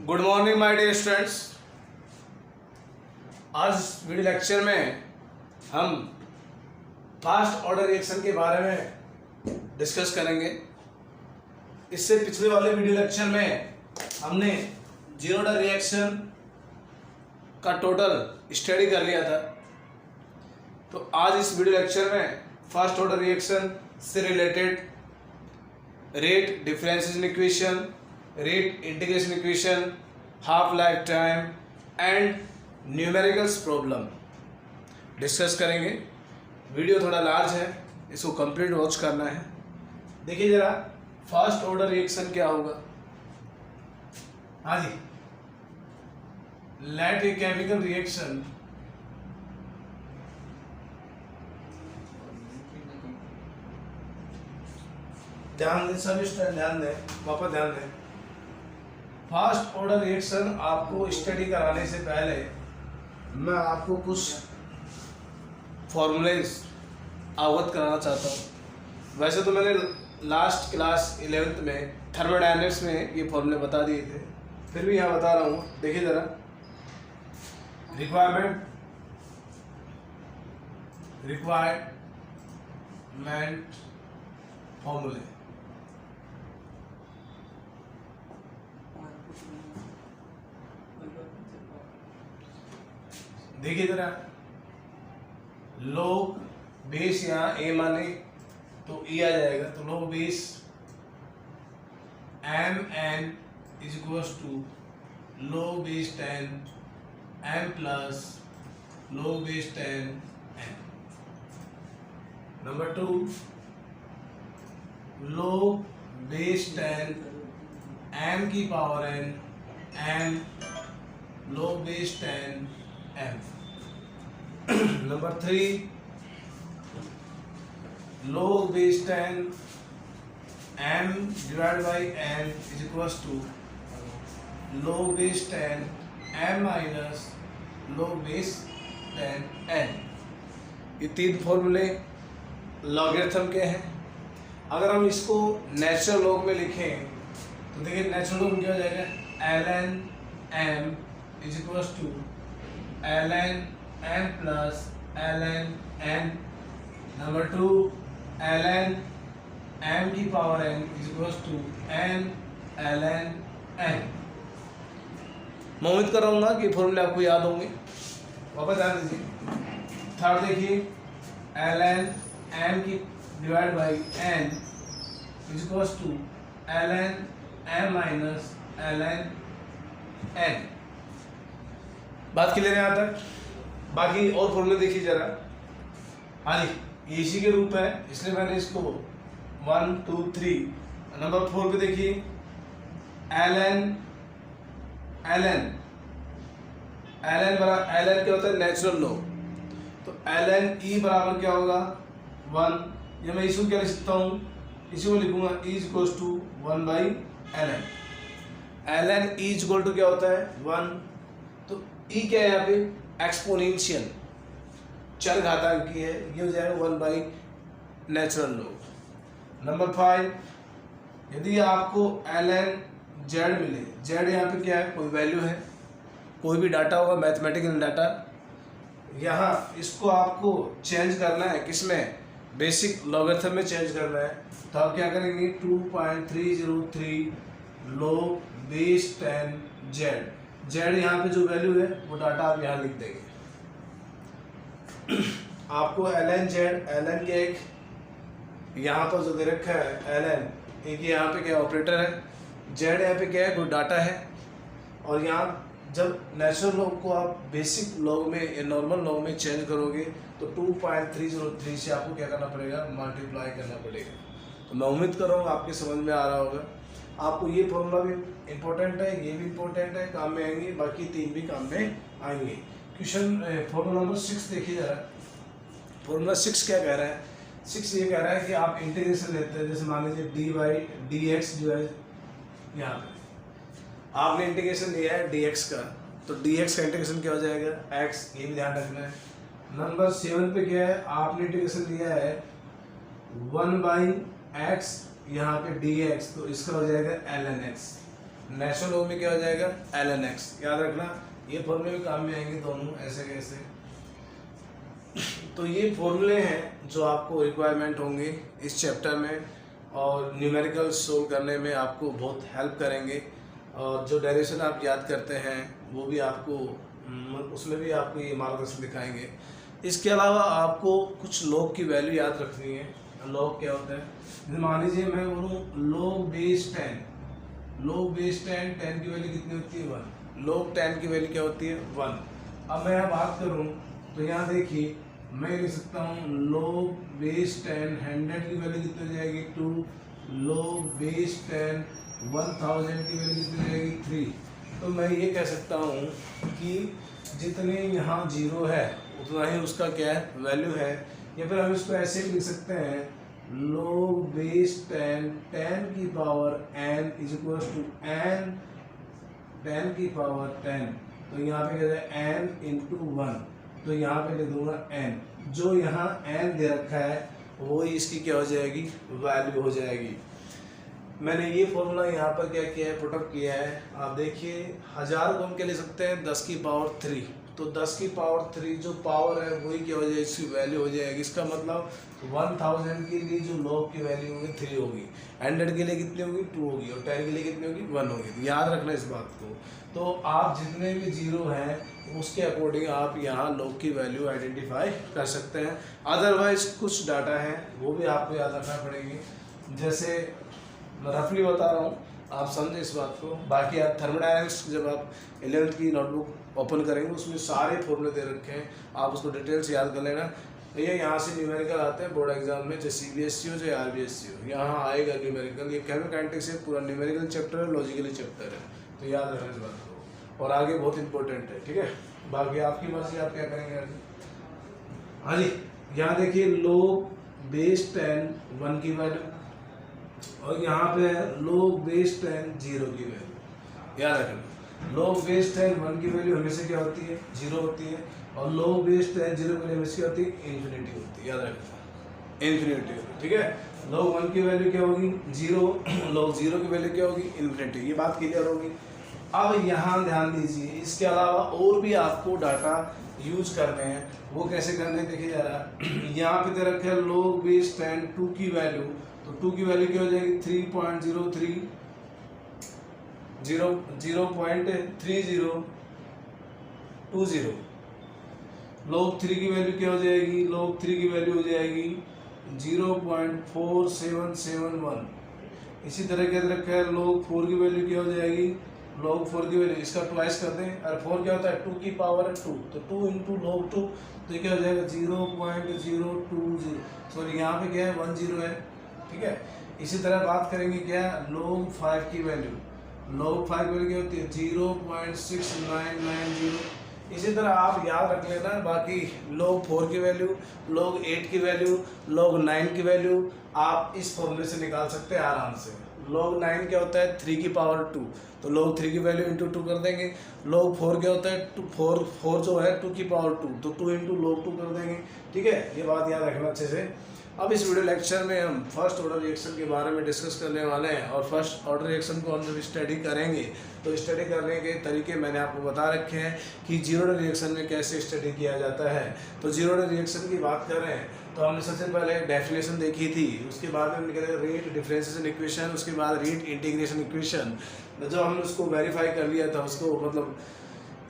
Good morning my dear students. आज video lecture में हम फास्ट ऑर्डर रिएक्शन के बारे में डिस्कस करेंगे। इससे पिछले वाले वीडियो लेक्चर में हमने जीरो ऑर्डर रिएक्शन का टोटल स्टडी कर लिया था। तो आज इस वीडियो लेक्चर में फास्ट ऑर्डर रिएक्शन से related rate differentiation equation, rate integration equation, half life time and numericals problem discuss करेंगे। वीडियो थोड़ा लार्ज है, इसको कंप्लीट वॉच करना है। देखिए जरा फास्ट ऑर्डर रिएक्शन क्या होगा। हाँ जी, लेट ए केमिकल रिएक्शन ध्यान दें, सभी स्टूडेंट ध्यान दें, वापस ध्यान दें। फास्ट ऑर्डर रिएक्शन आपको स्टडी कराने से पहले मैं आपको कुछ फॉर्मूलेज अवगत कराना चाहता हूँ। वैसे तो मैंने लास्ट क्लास 11th में थर्मोडायनेमिक्स में ये फॉर्मूले बता दिए थे, फिर भी यहाँ बता रहा हूँ। देखिए ज़रा, रिक्वायरमेंट फॉर्मूले। देखिए जरा, लोग बेस यहाँ ए माने तो ई आ जाएगा, तो log base M N is equals to log base 10 M plus log base 10 N. Number 2, log base 10 M की power N M log base 10 M. Number 3, log base 10 m divided by n is equals to log base 10 m minus log base 10 n। ये तीन फॉर्मूले logarithm के हैं। अगर हम इसको natural log में लिखें तो देखिए नेचुरल लॉग में क्या हो जाएगा, ln m is equals to ln n plus ln n। Number 2, ln m की power n is equals to n ln n। मैं उम्मीद कर रहा हूँ कि फॉर्मूले आपको याद होंगे। वापस ध्यान दीजिए। थर्ड देखिए, ln m की divide by n is equals to ln m minus ln n। बात क्लियर है यहाँ तक? बाकी और फॉर्मूले देखिए जरा। हाँ जी, ये इसी के रूप है, इसलिए मैंने इसको 1 2 3। नंबर 4 पे देखिए, ln क्या होता है, नेचुरल लॉग। तो ln e बराबर क्या होगा, 1। ये मैं इसको क्या लिख सकता हूँ, इसी को लिखूंगा e is equal to 1 by ln। ln e is equal to क्या होता है, 1। तो e क्या है यहाँ पे, एक्सपोनेंशियल चर घातांकी है, ये हो जाएगा 1 बाई नेचुरल लॉग। नंबर 5, यदि आपको ln z मिले, z यहाँ पे क्या है, कोई वैल्यू है, कोई भी डाटा होगा मैथमेटिकल डाटा, यहाँ इसको आपको चेंज करना है, किसमें, बेसिक लॉगरिथम में चेंज करना है। तो आप क्या करेंगे, 2.303 log बेस 10 z यहाँ पे जो वैल्यू है वो डाटा आप यहाँ लिख देंगे। आपको ln के एक यहाँ पर जो दे रखा है ln, एक यहाँ पे क्या ऑपरेटर है, z यहाँ पे क्या है, कोई डाटा है। और यहाँ जब नेचुरल लॉग को आप बेसिक लॉग में या नॉर्मल लॉग में चेंज करोगे तो 2.303 से आपको क्या करना पड़ेगा, मल्टीप्लाई करना पड़ेगा। तो मैं उम्मीद कर रहा हूँ आपके समझ में आ रहा होगा। आपको ये फॉर्मूला भी इम्पोर्टेंट है, ये भी इम्पोर्टेंट है, काम में आएंगे, बाकी तीन भी काम में आएंगे। क्वेश्चन फॉर्मूला नंबर 6 देखिए जरा। फॉर्मूला 6 क्या कह रहा है, 6 ये कह रहा है कि आप इंटीग्रेशन लेते हैं, जैसे मान लीजिए डी बाई डी एक्स जो है, यहाँ पे आपने इंटीग्रेशन लिया है dx का, तो dx का इंटीग्रेशन क्या हो जाएगा, x। ये भी ध्यान रखना है। नंबर 7 पे क्या है, आपने इंटीग्रेशन लिया है 1 बाई एक्स, यहाँ पे dx, तो इसका हो जाएगा ln x। नेचुरल लॉग में क्या हो जाएगा ln x। याद रखना ये फॉर्मूले भी काम में आएंगे दोनों, ऐसे कैसे। तो ये फॉर्मूले हैं जो आपको रिक्वायरमेंट होंगे इस चैप्टर में और न्यूमेरिकल सोल्व करने में आपको बहुत हेल्प करेंगे। और जो डेरिवेशन आप याद करते हैं वो भी आपको उसमें भी आपको ये मार्गदर्शन दिखाएंगे। इसके अलावा आपको कुछ लॉग की वैल्यू याद रखनी है। लॉग क्या होता है, मान लीजिए मैं बोलूँ log बेस 10, log बेस 10, 10 की वैल्यू कितनी होती है 1, log 10 की वैल्यू क्या होती है 1। अब मैं यहाँ बात करूँ तो यहाँ देखिए मैं लिख सकता हूँ log बेस 10 100 की वैल्यू कितनी हो जाएगी 2, log बेस 10 1000 की वैल्यू कितनी हो जाएगी 3। तो मैं ये कह सकता हूँ कि जितने यहाँ जीरो है उतना ही उसका क्या है वैल्यू है। या फिर हम इसको ऐसे भी लिख सकते हैं log बेस 10 10 की power n is equal to n 10 की पावर 10। तो यहाँ पे क्या है n इंटू 1, तो यहाँ पे लिख दूंगा n। जो यहाँ n दे रखा है वो इसकी क्या हो जाएगी वैल्यू हो जाएगी। मैंने ये फॉर्मूला यहाँ पर क्या किया है पुटअप किया है। आप देखिए 1000 को हम क्या ले सकते हैं 10 की पावर 3। तो 10 की पावर 3 जो पावर है वही क्या हो जाएगी इसकी वैल्यू हो जाएगी। इसका मतलब 1000 के लिए जो log की वैल्यू होगी 3 होगी, 100 के लिए कितनी होगी 2 होगी और 10 के लिए कितनी होगी 1 होगी। तो याद रखना इस बात को। तो आप जितने भी जीरो हैं उसके अकॉर्डिंग आप यहाँ log की वैल्यू आइडेंटिफाई कर सकते हैं। अदरवाइज कुछ डाटा है वो भी आपको याद रखना पड़ेगी। जैसे मैं रफली बता रहा हूँ, आप समझे इस बात को। बाकी आप थर्मोडायनेमिक्स जब आप 11th की नोटबुक ओपन करेंगे उसमें सारे फॉर्मूले दे रखे हैं, आप उसको डिटेल से याद कर लेना। ये यहाँ से न्यूमेरिकल आते हैं बोर्ड एग्जाम में, चाहे CBSE हो चाहे RBSE हो, यहाँ आएगा न्यूमेरिकल। ये केमिकल पूरा न्यूमेरिकल चैप्टर है, लॉजिकली चैप्टर है, तो याद रखना इस बात को। और आगे बहुत इंपॉर्टेंट है, ठीक है। बाकी आपकी मर्जी, आप क्या करेंगे। हाँ जी, यहाँ देखिए log बेस 10 1 की वैल्यू और यहाँ पे है log बेस 10 0 की वैल्यू। याद रखना log बेस 10 1 की वैल्यू हमेशा क्या होती है 0 होती है और log बेस 10 0 की वैल्यू हमेशा क्या होती है इन्फिनिटी होती है। याद रखना इन्फिनिटी, ठीक है। log 1 की वैल्यू क्या होगी 0, log 0 की वैल्यू क्या होगी इन्फिनिटी। ये बात क्लियर होगी। अब यहाँ ध्यान दीजिए, इसके अलावा और भी आपको डाटा यूज करने हैं। वो कैसे करने हैं देखिए जरा। यहाँ पे दे रखा है log बेस 10 2 की वैल्यू, तो 2 की वैल्यू क्या हो जाएगी 3.03 0.3020। log 3 की वैल्यू क्या हो जाएगी, log 3 की वैल्यू हो जाएगी 0.4771। इसी तरह क्या दे रखा है log 4 की वैल्यू क्या हो जाएगी, log 4 की वैल्यू इसका ट्वाइस कर दें। और 4 क्या होता है 2 की पावर 2, तो 2 इंटू log 2, तो ये क्या हो जाएगा 0.020। सॉरी यहाँ पे क्या है 10 है, ठीक है। इसी तरह बात करेंगे क्या log 5 की वैल्यू, log 5 की वैल्यू क्या होती है 0.6990। इसी तरह आप याद रख लेना। बाकी log 4 की वैल्यू, log 8 की वैल्यू, log 9 की वैल्यू आप इस फॉर्मूले से निकाल सकते हैं आराम से। log 9 क्या होता है 3 की पावर 2, तो log 3 की वैल्यू इंटू 2 कर देंगे। log 4 क्या होता है 4 जो है 2 की पावर 2, तो 2 इंटू log 2 कर देंगे, ठीक है। ये बात याद रखना अच्छे से। अब इस वीडियो लेक्चर में हम फर्स्ट ऑर्डर रिएक्शन के बारे में डिस्कस करने वाले हैं। और फर्स्ट ऑर्डर रिएक्शन को हम जब स्टडी करेंगे तो स्टडी करने के तरीके मैंने आपको बता रखे हैं कि जीरो ऑर्डर रिएक्शन में कैसे स्टडी किया जाता है। तो जीरो ऑर्डर रिएक्शन की बात करें तो हमने सबसे पहले डेफिनेशन देखी थी, उसके बाद में हमने कहा रेट डिफरेंशिएशन इक्वेशन, उसके बाद रेट इंटीग्रेशन इक्वेशन। जब हमने उसको वेरीफाई कर लिया था, उसको मतलब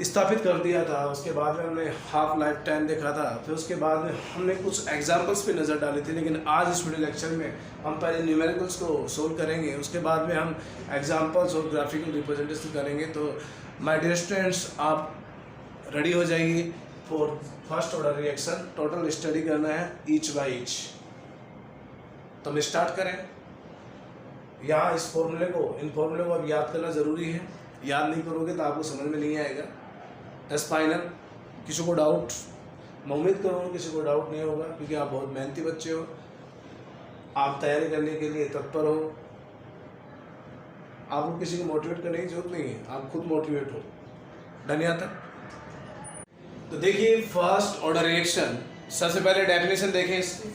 स्थापित कर दिया था, उसके बाद में हमने हाफ लाइफ टाइम देखा था, फिर उसके बाद में हमने कुछ एग्जांपल्स पे नज़र डाली थी। लेकिन आज इस वीडियो लेक्चर में हम पहले न्यूमेरिकल्स को सोल्व करेंगे, उसके बाद में हम एग्जांपल्स और ग्राफिकल रिप्रेजेंटेशन करेंगे। तो माय डियर स्टूडेंट्स, आप रेडी हो जाइए for first order reaction. Total study करना है ईच बाय ईच। तो हम स्टार्ट करें। यहाँ इस फॉर्मूले को, इन फॉर्मूले को अब याद करना ज़रूरी है। याद नहीं करोगे तो आपको समझ में नहीं आएगा। फाइनल किसी को डाउट, मैं उम्मीद करूँगा किसी को डाउट नहीं होगा, क्योंकि आप बहुत मेहनती बच्चे हो, आप तैयारी करने के लिए तत्पर हो। आपको किसी को मोटिवेट करने की जरूरत नहीं है, आप खुद मोटिवेट हो। धन्यवाद। तो देखिए फर्स्ट ऑर्डर रिएक्शन, सबसे पहले डेफिनेशन देखें इसकी।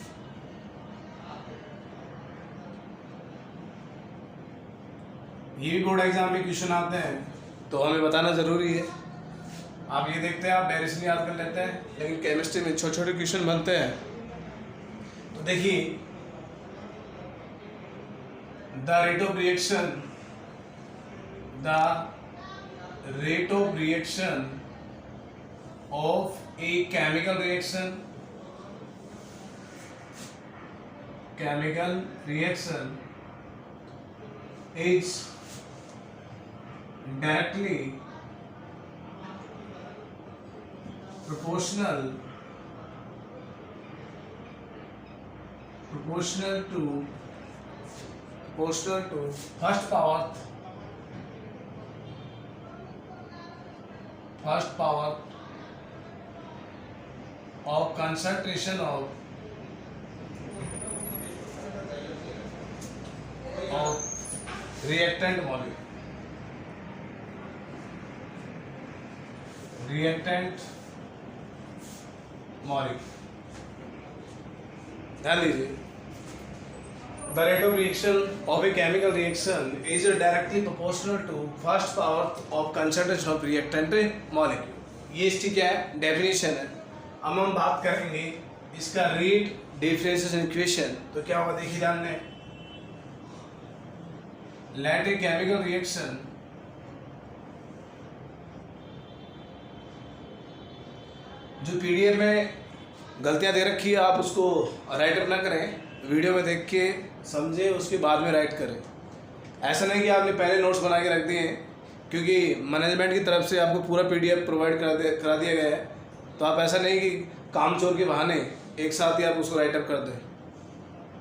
ये भी बोर्ड एग्जाम में क्वेश्चन आते हैं तो हमें बताना ज़रूरी है। आप ये देखते हैं, आप डायरेक्शन याद कर लेते हैं, लेकिन केमिस्ट्री में छोटे छोटे क्वेश्चन बनते हैं। तो देखिए, the rate of reaction of a chemical reaction is directly proportional to first power of concentration of reactant molecule। ध्यान दीजिए, the rate of reaction of a chemical reaction is directly proportional to first power of concentration of reactant molecule. ये इसकी क्या है, definition है। अब हम बात करेंगे इसका रेट डिफरेंशिएशन इक्वेशन। तो क्या होगा, देखिए ध्यान दें, let a chemical reaction जो पीडीएफ में गलतियां दे रखी है आप उसको राइट अप ना करें, वीडियो में देख के समझे उसके बाद में राइट करें। ऐसा नहीं कि आपने पहले नोट्स बना के रख दिए हैं, क्योंकि मैनेजमेंट की तरफ से आपको पूरा पीडीएफ प्रोवाइड करा दिया गया है। तो आप ऐसा नहीं कि काम चोर के बहाने एक साथ ही आप उसको राइट अप कर दें,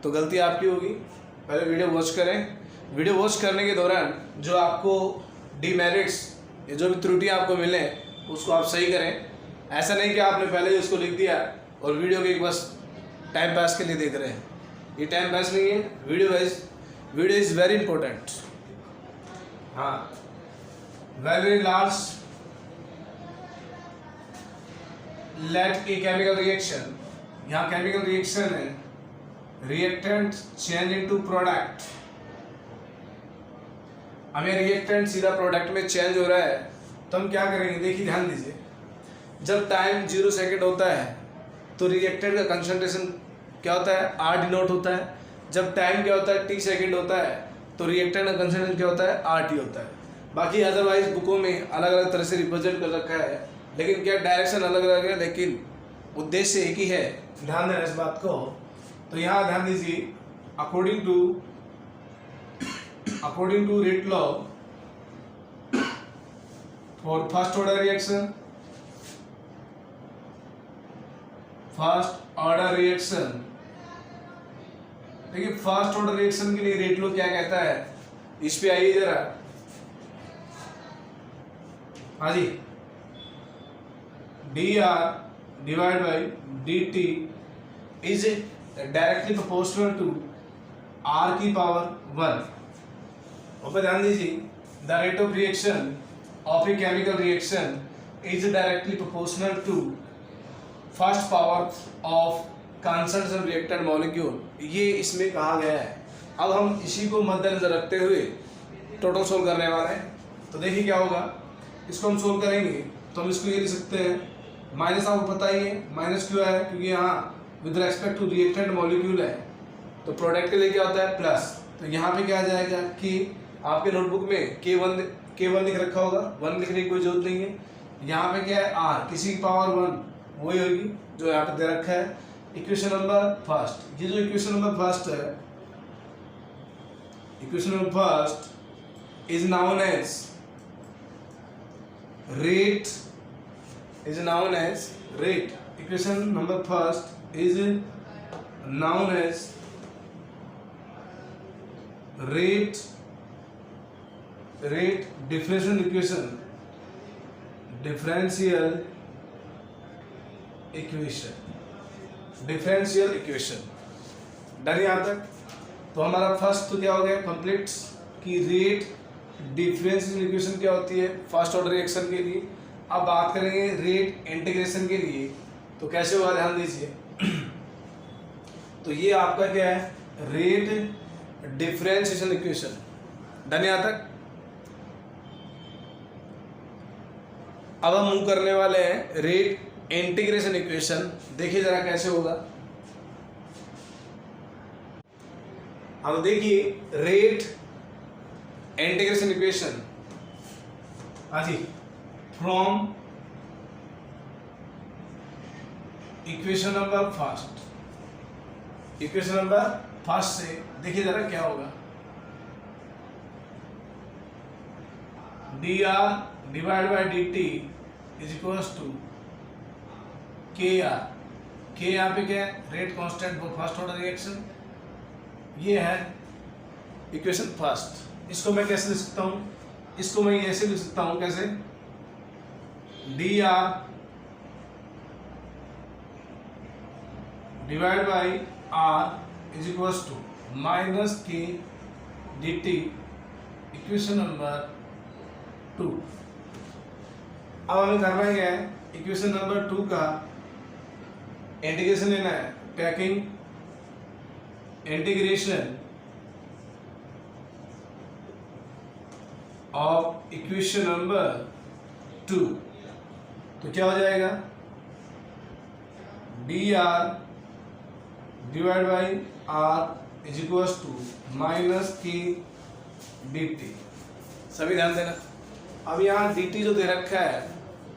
तो गलती आपकी होगी। पहले वीडियो वॉच करें, वीडियो वॉच करने के दौरान जो आपको डीमेरिट्स या जो भी त्रुटियां आपको मिले उसको आप सही करें। ऐसा नहीं कि आपने पहले ही उसको लिख दिया और वीडियो के बस टाइम पास के लिए देख रहे हैं। ये टाइम पास नहीं है, वीडियो इज़ वेरी इंपॉर्टेंट। हाँ, very last let a chemical reaction, यहाँ केमिकल रिएक्शन है, रिएक्टेंट चेंज इनटू प्रोडक्ट। हमें रिएक्टेंट सीधा प्रोडक्ट में चेंज हो रहा है, तो हम क्या करेंगे, देखिए ध्यान दीजिए, जब टाइम 0 सेकेंड होता है तो रिएक्टेंट का कंसंट्रेशन क्या होता है, R डिनोट होता है। जब टाइम क्या होता है, T सेकेंड होता है तो रिएक्टेंट का कंसंट्रेशन क्या होता है, RT होता है। बाकी अदरवाइज बुकों में अलग अलग तरह से रिप्रेजेंट कर रखा है, लेकिन क्या डायरेक्शन अलग अलग है, लेकिन उद्देश्य एक ही है। ध्यान देना इस बात को। तो यहाँ ध्यान दीजिए, according to rate law for first order reaction, देखिए फर्स्ट ऑर्डर रिएक्शन के लिए रेट लॉ क्या कहता है, इस पे आइए जरा। हाँ जी, dr divided by dt is directly proportional to r की पावर 1। और ध्यान दीजिए, the rate of reaction of a chemical reaction is directly proportional to first power of concentration reactant molecule. ये इसमें कहा गया है। अब हम इसी को मद्देनजर रखते हुए टोटल सोल्व करने वाले हैं। तो देखिए क्या होगा, इसको हम सोल्व करेंगे तो हम इसको ये लिख सकते हैं, माइनस आपको पता ही है, माइनस क्यों है, क्योंकि यहाँ with respect to reactant molecule है, तो प्रोडक्ट के लिए क्या होता है, प्लस। तो यहाँ पे क्या आ जाएगा कि आपके नोटबुक में K1 लिख रखा होगा, 1 लिखने की कोई जरूरत नहीं है। यहाँ पे क्या है, R किसी की पावर 1 वही होगी जो यहाँ पे दे रखा है। इक्वेशन नंबर फर्स्ट, ये जो इक्वेशन नंबर फर्स्ट है, equation number first is known as rate, equation number first is known as rate differential equation. Done यहाँ तक? तो हमारा फर्स्ट तो क्या हो गया कंप्लीट कि रेट डिफरेंशियल इक्वेशन क्या होती है फर्स्ट ऑर्डर रिएक्शन के लिए। अब बात करेंगे रेट इंटीग्रेशन के लिए, तो कैसे होगा ध्यान दीजिए। तो ये आपका क्या है, रेट डिफरेंशिएशन इक्वेशन। डन यहाँ तक? अब हम मूव करने वाले हैं रेट इंटीग्रेशन इक्वेशन। देखिए जरा कैसे होगा। अब देखिए रेट इंटीग्रेशन इक्वेशन जी फ्रॉम इक्वेशन नंबर फर्स्ट से देखिए जरा क्या होगा। D R divide by D T is equals to K R. K यहाँ पे क्या है, rate constant for first order reaction. ये है इक्वेशन फर्स्ट। इसको मैं कैसे लिख सकता हूँ, इसको मैं ऐसे लिख सकता हूँ कैसे, D R divide by R is equals to minus K D T equation number 2। अब हमें करना क्या है, इक्वेशन नंबर 2 का इंटीग्रेशन लेना है। Taking integration of equation number 2 तो क्या हो जाएगा, D R divide by R is equals to minus K D T. सभी ध्यान देना। अब यहाँ डी टी जो दे रखा है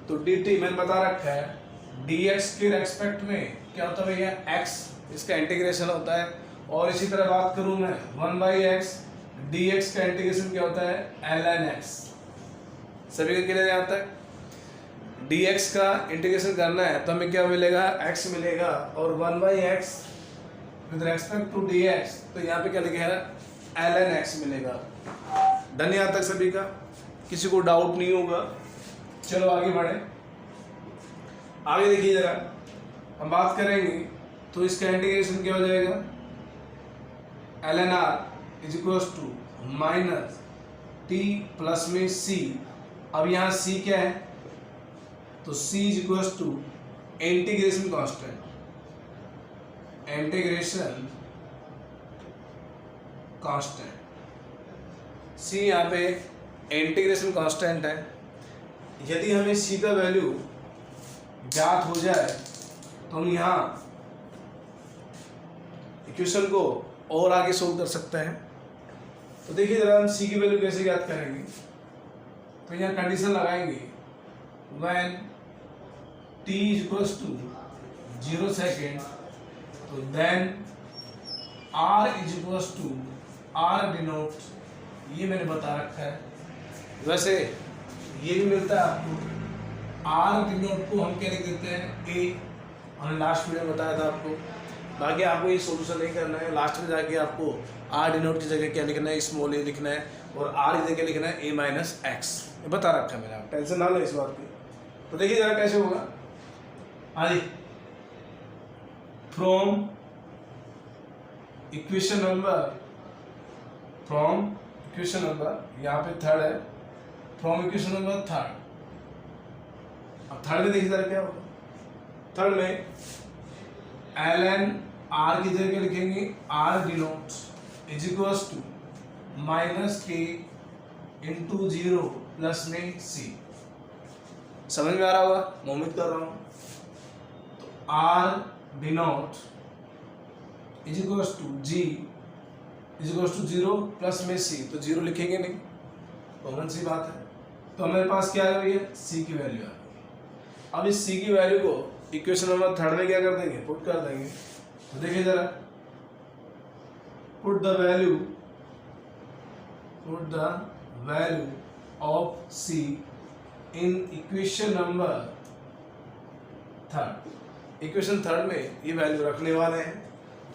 तो डी टी मैंने बता रखा है डी एक्स के रेस्पेक्ट में क्या होता है भैया, एक्स, इसका इंटीग्रेशन होता है। और इसी तरह बात करूं मैं 1/x डी एक्स का इंटीग्रेशन क्या होता है, ln x। सभी का क्लियर यहाँ तक। डी एक्स का इंटीग्रेशन करना है तो हमें क्या मिलेगा, x मिलेगा, और 1/x with respect to D X तो यहाँ पे क्या लिखेगा, ln x मिलेगा। डन यहाँ तक सभी का, किसी को डाउट नहीं होगा। चलो आगे बढ़े। आगे देखिए जरा, हम बात करेंगे तो इसका इंटीग्रेशन क्या हो जाएगा, ln r is equals to minus T plus में c। अब यहाँ c क्या है, तो c is equals to integration constant, integration constant c यहाँ पे इंटीग्रेशन कांस्टेंट है। यदि हमें c का वैल्यू ज्ञात हो जाए तो हम यहाँ इक्वेशन को और आगे सोल्व कर सकते हैं। तो देखिए जरा हम c की वैल्यू कैसे ज्ञात करेंगे, तो यहाँ कंडीशन लगाएंगे when t equals to 0 second तो then r is equals to r naught, ये मैंने बता रखा है। वैसे ये भी मिलता है आपको, r डिनोट को हम क्या लिख देते हैं a, हमने लास्ट वीडियो में बताया था आपको। बाकी आपको ये सोल्यूशन नहीं करना है, लास्ट में जाके आपको r डिनोट की जगह क्या लिखना है, स्मॉल a लिखना है, और r की जगह लिखना है a माइनस एक्स। बता रखा है मैंने, आप टेंशन ना लो इस बात की। तो देखिए जरा कैसे होगा। आइए फ्रॉम इक्वेशन नंबर यहाँ पे थर्ड है, फ्रॉम इक्वेशन नंबर थर्ड। अब थर्ड में देखिए जरा क्या होगा। थर्ड में ln r की जगह लिखेंगे r denote is equals to minus K into 0 plus में c। समझ में आ रहा होगा, मैं उम्मीद कर रहा हूँ। तो r denote is equals to g is equals to 0 plus में c, तो 0 लिखेंगे नहीं, कॉमन सी बात है। तो हमारे पास क्या आ गई है, c की वैल्यू आ गई। अब इस c की वैल्यू को इक्वेशन नंबर थर्ड में क्या कर देंगे, पुट कर देंगे। तो देखिए जरा, put the value of c in equation number third. Equation third में ये वैल्यू रखने वाले हैं।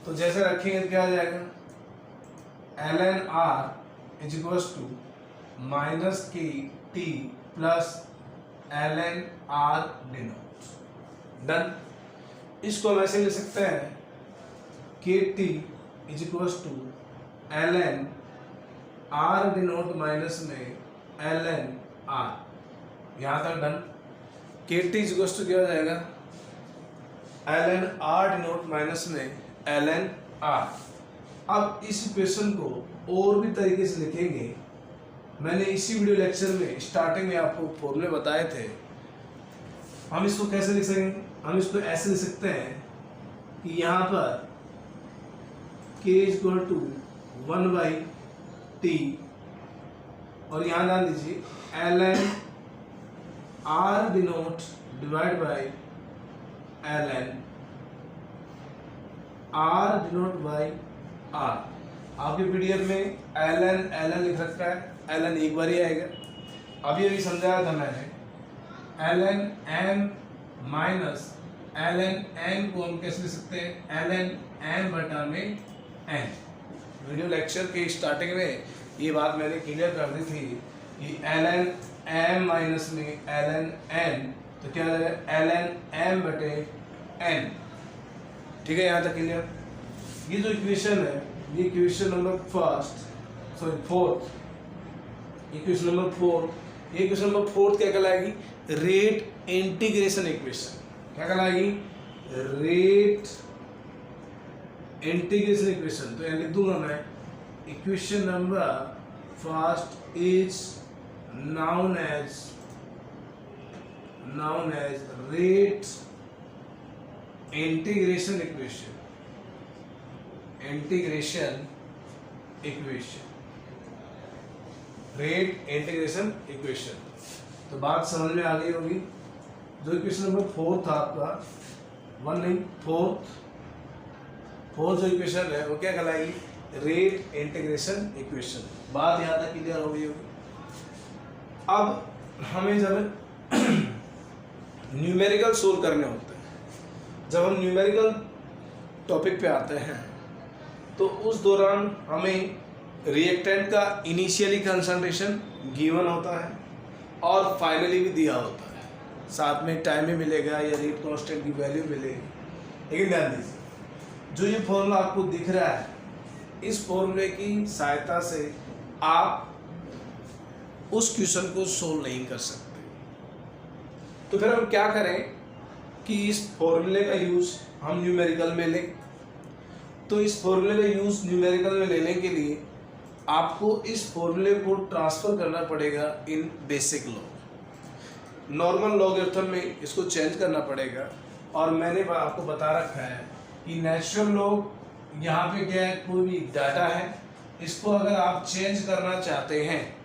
तो जैसे रखेंगे तो क्या आ जाएगा, ln r is equals to minus K T plus ln r naught. Done. इसको हम ऐसे लिख सकते हैं K T is equals to ln r naught minus में ln r। यहाँ तक डन। के टी इज इक्वल्स टू क्या हो जाएगा, ln r डिनोट माइनस में ln r। अब इस इक्वेशन को और भी तरीके से लिखेंगे। मैंने इसी वीडियो लेक्चर में स्टार्टिंग में आपको फॉर्मूले बताए थे हम इसको कैसे लिख सकेंगे? हम इसको ऐसे लिख सकते हैं कि यहाँ पर k इक्वल टू 1/t और यहाँ डाल दीजिए ln r denote divide by ln r denote by r। आपके पीडीएफ में ln लिख रखा है, ln एक बार ही आएगा। अभी समझाया था मैंने ln m minus ln n को हम कैसे लिख सकते हैं? ln m बटा में n। वीडियो लेक्चर के स्टार्टिंग में ये बात मैंने क्लियर कर दी थी कि ln m माइनस में ln n, तो क्या रहेगा? ln m बटे n। ठीक है, यहाँ तक क्लियर। ये जो इक्वेशन है, ये equation number fourth, equation number fourth क्या कहलाएगी? Rate integration equation. क्या कहलाएगी? Rate integration equation. तो यहाँ लिख दूंगा मैं, equation number first is known as rate integration equation. Rate integration equation. तो बात समझ में आ गई होगी। जो इक्वेशन नंबर फोर्थ था आपका, फोर्थ जो इक्वेशन है वो क्या कहलाएगी? Rate integration equation. बात यहाँ तक क्लियर हो गई होगी। अब हमें जब न्यूमेरिकल सोल्व करने होते हैं, जब हम न्यूमेरिकल टॉपिक पे आते हैं, तो उस दौरान हमें रिएक्टेंट का इनिशियली कंसंट्रेशन गिवन होता है और फाइनली भी दिया होता है, साथ में टाइम में मिलेगा या रेट कांस्टेंट की वैल्यू मिलेगी। लेकिन ध्यान दीजिए, जो ये फॉर्मूला आपको दिख रहा है, इस फॉर्मूले की सहायता से आप उस क्वेश्चन को सोल्व नहीं कर सकते। तो फिर हम क्या करें कि इस फॉर्मूले का यूज हम न्यूमेरिकल में लें। तो इस फॉर्मूले का यूज न्यूमेरिकल में लेने के लिए आपको इस फॉर्मूले को ट्रांसफर करना पड़ेगा इन बेसिक लॉग। नॉर्मल लॉगरिथम में इसको चेंज करना पड़ेगा। और मैंने आपको बता रखा है कि नेचुरल लॉग यहाँ पे क्या है, कोई भी डाटा है, इसको अगर आप चेंज करना चाहते हैं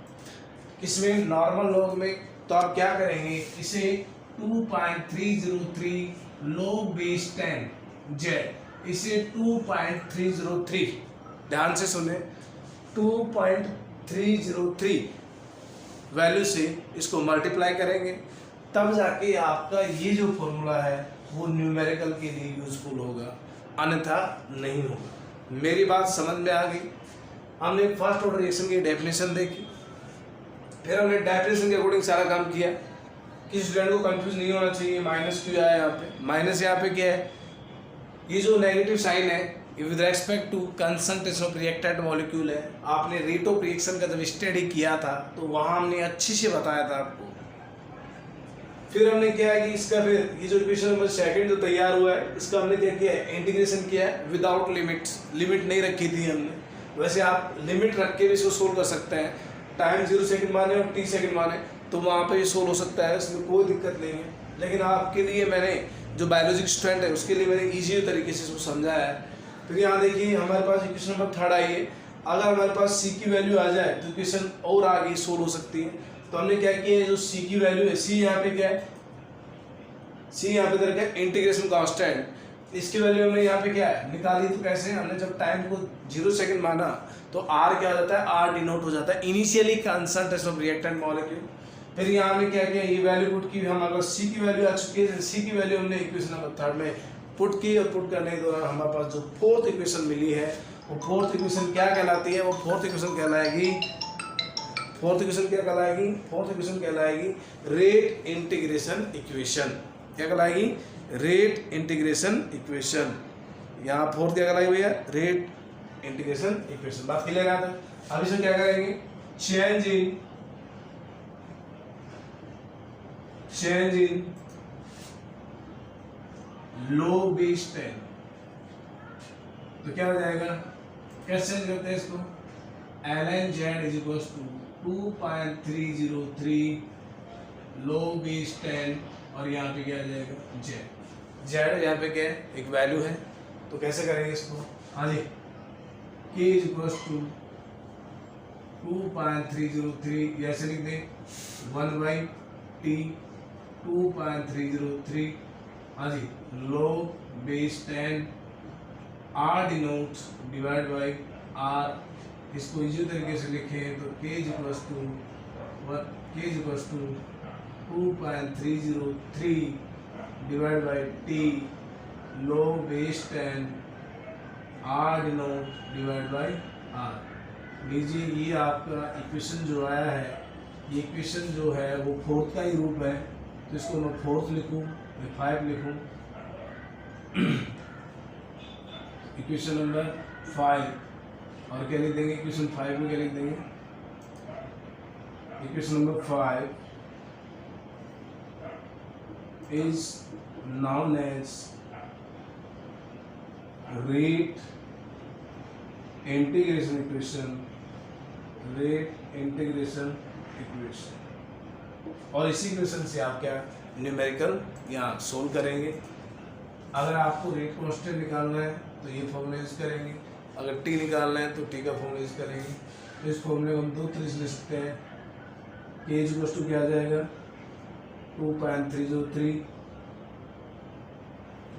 इसमें नॉर्मल लॉग में, तो आप क्या करेंगे, इसे 2.303 log बेस 10 z, इसे 2.303, ध्यान से सुने, 2.303 वैल्यू से इसको मल्टीप्लाई करेंगे, तब जाके आपका ये जो फॉर्मूला है वो न्यूमेरिकल के लिए यूजफुल होगा, अन्यथा नहीं होगा। मेरी बात समझ में आ गई। हमने फर्स्ट ऑर्डर रिएक्शन की डेफिनेशन देखी, फिर हमने डेफिनेशन के अकॉर्डिंग सारा काम किया। किसी स्टूडेंट को कंफ्यूज नहीं होना चाहिए, माइनस क्यों आया यहाँ पे? माइनस यहाँ पे क्या है? ये जो नेगेटिव साइन है with respect to concentration of reactant molecule है। आपने रेट ऑफ रिएक्शन का जब स्टडी किया था तो वहाँ हमने अच्छे से बताया था आपको। फिर हमने क्या है कि इसका फिर ये जो इक्वेशन नंबर सेकंड जो तैयार हुआ है, इसका हमने क्या किया है, इंटीग्रेशन किया है विदाउट लिमिट्स। लिमिट नहीं रखी थी हमने, वैसे आप लिमिट रख के भी इसको सोल्व कर सकते हैं। टाइम 0 सेकंड माने और t सेकंड माने तो वहाँ पे ये सोल्व हो सकता है, इसमें कोई दिक्कत नहीं है। लेकिन आपके लिए मैंने जो बायोलॉजिक स्टूडेंट है उसके लिए मैंने ईजी तरीके से इसको समझाया है। फिर यहाँ देखिए हमारे पास इक्वेशन नंबर थर्ड आई है। अगर हमारे पास c की वैल्यू आ जाए तो इक्वेशन और आगे सोल्व हो सकती है। तो हमने क्या किया है, जो c की वैल्यू है, c यहाँ पे क्या है, c यहाँ पे करके इंटीग्रेशन कांस्टेंट, इसकी वैल्यू हमने यहाँ पे क्या है निकाली। तो कैसे, हमने जब टाइम को 0 सेकंड माना तो r क्या हो जाता है, r डिनोट हो जाता है initially concentration of reactant molecule. फिर यहाँ हमने क्या किया, ये वैल्यू पुट की। हम अगर c की वैल्यू आ चुकी है, c की वैल्यू हमने इक्वेशन नंबर थर्ड में पुट की, और पुट करने के दौरान हमारे पास जो फोर्थ इक्वेशन मिली है वो फोर्थ इक्वेशन क्या कहलाती है, वो फोर्थ इक्वेशन कहलाएगी, फोर्थ इक्वेशन कहलाएगी रेट इंटीग्रेशन इक्वेशन। क्या कहलाएगी, रेट इंटीग्रेशन इक्वेशन। यहाँ फोर्थ क्या कहलाएगी भैया, रेट इंटीग्रेशन इक्वेशन। बात क्लियर है? अब इसमें क्या करेंगे, चेंज इन log बेस 10, तो क्या हो जाएगा, कैसे चेंज करते हैं इसको, ln z is equal to 2.303 log base 10 और यहाँ पे क्या आ जाएगा जेड। जेड यहाँ पे क्या है, एक वैल्यू है, तो कैसे करेंगे इसको, हाँ जी, के इज इक्वल्स टू 2.303, ऐसे लिख दें 1/t 2.303, हाँ जी, log base 10 r denotes divide by r, इसको इजी तरीके से लिखें तो k is equals to 2.303 divide by t log base 10 r denote divide by r। लीजिए ये आपका इक्वेशन जो आया है, ये इक्वेशन जो है वो फोर्थ का ही रूप है, तो इसको मैं फोर्थ लिखूं या 5 लिखूं, इक्वेशन नंबर 5, और क्या लिख देंगे इक्वेशन 5 में, क्या लिख देंगे, equation number 5 is known as rate integration equation, rate integration equation. और इसी इक्वेशन से आप क्या न्यूमेरिकल यहाँ सोल्व करेंगे। अगर आपको रेट कांस्टेंट निकालना है तो ये फॉर्मूला यूज करेंगे, अगर टी निकालना है तो टी का फॉर्मूला यूज करेंगे। तो इस फॉर्मूले को हम दो तरीके से लिख सकते हैं, के इज इक्वल टू क्या आ जाएगा 2.303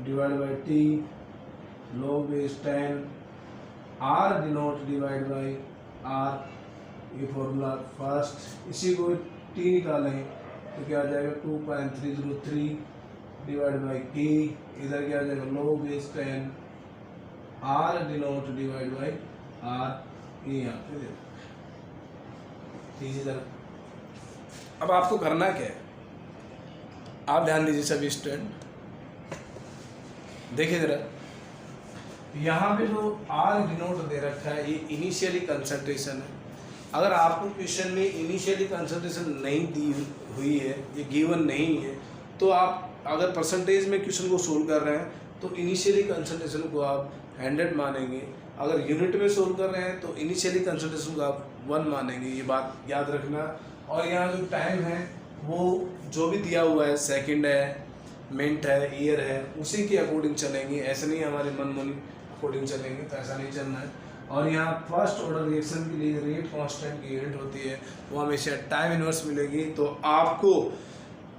divide by T log base 10 r denote divide by r, ये फॉर्मूला फर्स्ट। इसी को t निकालें तो क्या आ जाएगा 2.303 डिवाइड बाई k, इधर क्या आ जाएगा log base 10 r denote divide by r, ये यहाँ पे दे इधर। अब आपको करना क्या है, आप ध्यान दीजिए सभी स्टूडेंट, देखिए जरा, यहाँ पे जो आर डिनोट दे रखा है ये इनिशियली कंसंट्रेशन है। अगर आपको क्वेश्चन में इनिशियली कंसंट्रेशन नहीं दी हुई है, ये गिवन नहीं है, तो आप अगर परसेंटेज में क्वेश्चन को सोल्व कर रहे हैं तो इनिशियली कंसंट्रेशन को आप 100 मानेंगे, अगर यूनिट में सोल्व कर रहे हैं तो इनिशियली कंसंट्रेशन को आप 1 मानेंगे, ये बात याद रखना। और यहाँ जो टाइम है वो जो भी दिया हुआ है, सेकेंड है, मिनट है, ईयर है, उसी के अकॉर्डिंग चलेंगे, ऐसे नहीं हमारे मनमानी अकॉर्डिंग चलेंगे, तो ऐसा नहीं चलना है। और यहाँ फर्स्ट ऑर्डर रिएक्शन के लिए रेट कांस्टेंट की यूनिट होती है वो हमेशा टाइम इनवर्स मिलेगी। तो आपको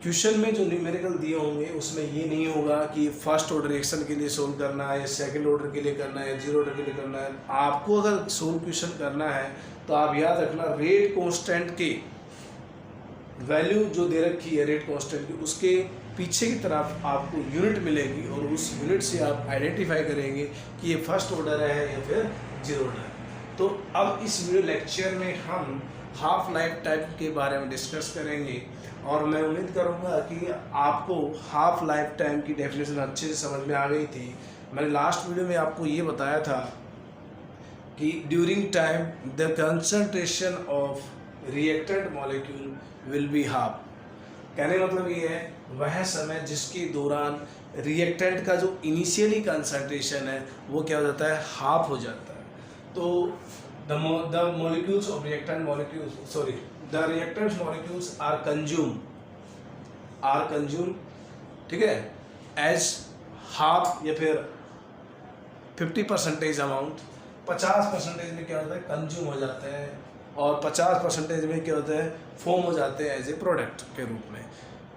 क्वेश्चन में जो न्यूमेरिकल दिए होंगे उसमें ये नहीं होगा कि फर्स्ट ऑर्डर रिएक्शन के लिए सोल्व करना है या सेकंड ऑर्डर के लिए करना है या जीरो ऑर्डर के लिए करना है। आपको अगर सोल्व क्वेश्चन करना है तो आप याद रखना रेट कांस्टेंट की वैल्यू जो दे रखी है रेट कांस्टेंट की, उसके पीछे की तरफ आपको यूनिट मिलेगी और उस यूनिट से आप आइडेंटिफाई करेंगे कि ये फर्स्ट ऑर्डर है या फिर जीरो ऑर्डर है। तो अब इस वीडियो लेक्चर में हम हाफ लाइफ टाइम के बारे में डिस्कस करेंगे और मैं उम्मीद करूंगा कि आपको हाफ लाइफ टाइम की डेफिनेशन अच्छे से समझ में आ गई थी। मैंने लास्ट वीडियो में आपको ये बताया था कि during time the concentration of reactant molecule will be half. कहने मतलब ये है वह समय जिसके दौरान रिएक्टेंट का जो इनिशियली कंसंट्रेशन है वो क्या हो जाता है, हाफ हो जाता है। तो the molecules of reactant molecules the reactant molecules are consume, ठीक है, एज हाफ या फिर 50% अमाउंट, 50% में क्या होता है कंज्यूम हो जाता है और 50% में क्या होता है फॉर्म हो जाते हैं एज ए प्रोडक्ट के रूप में।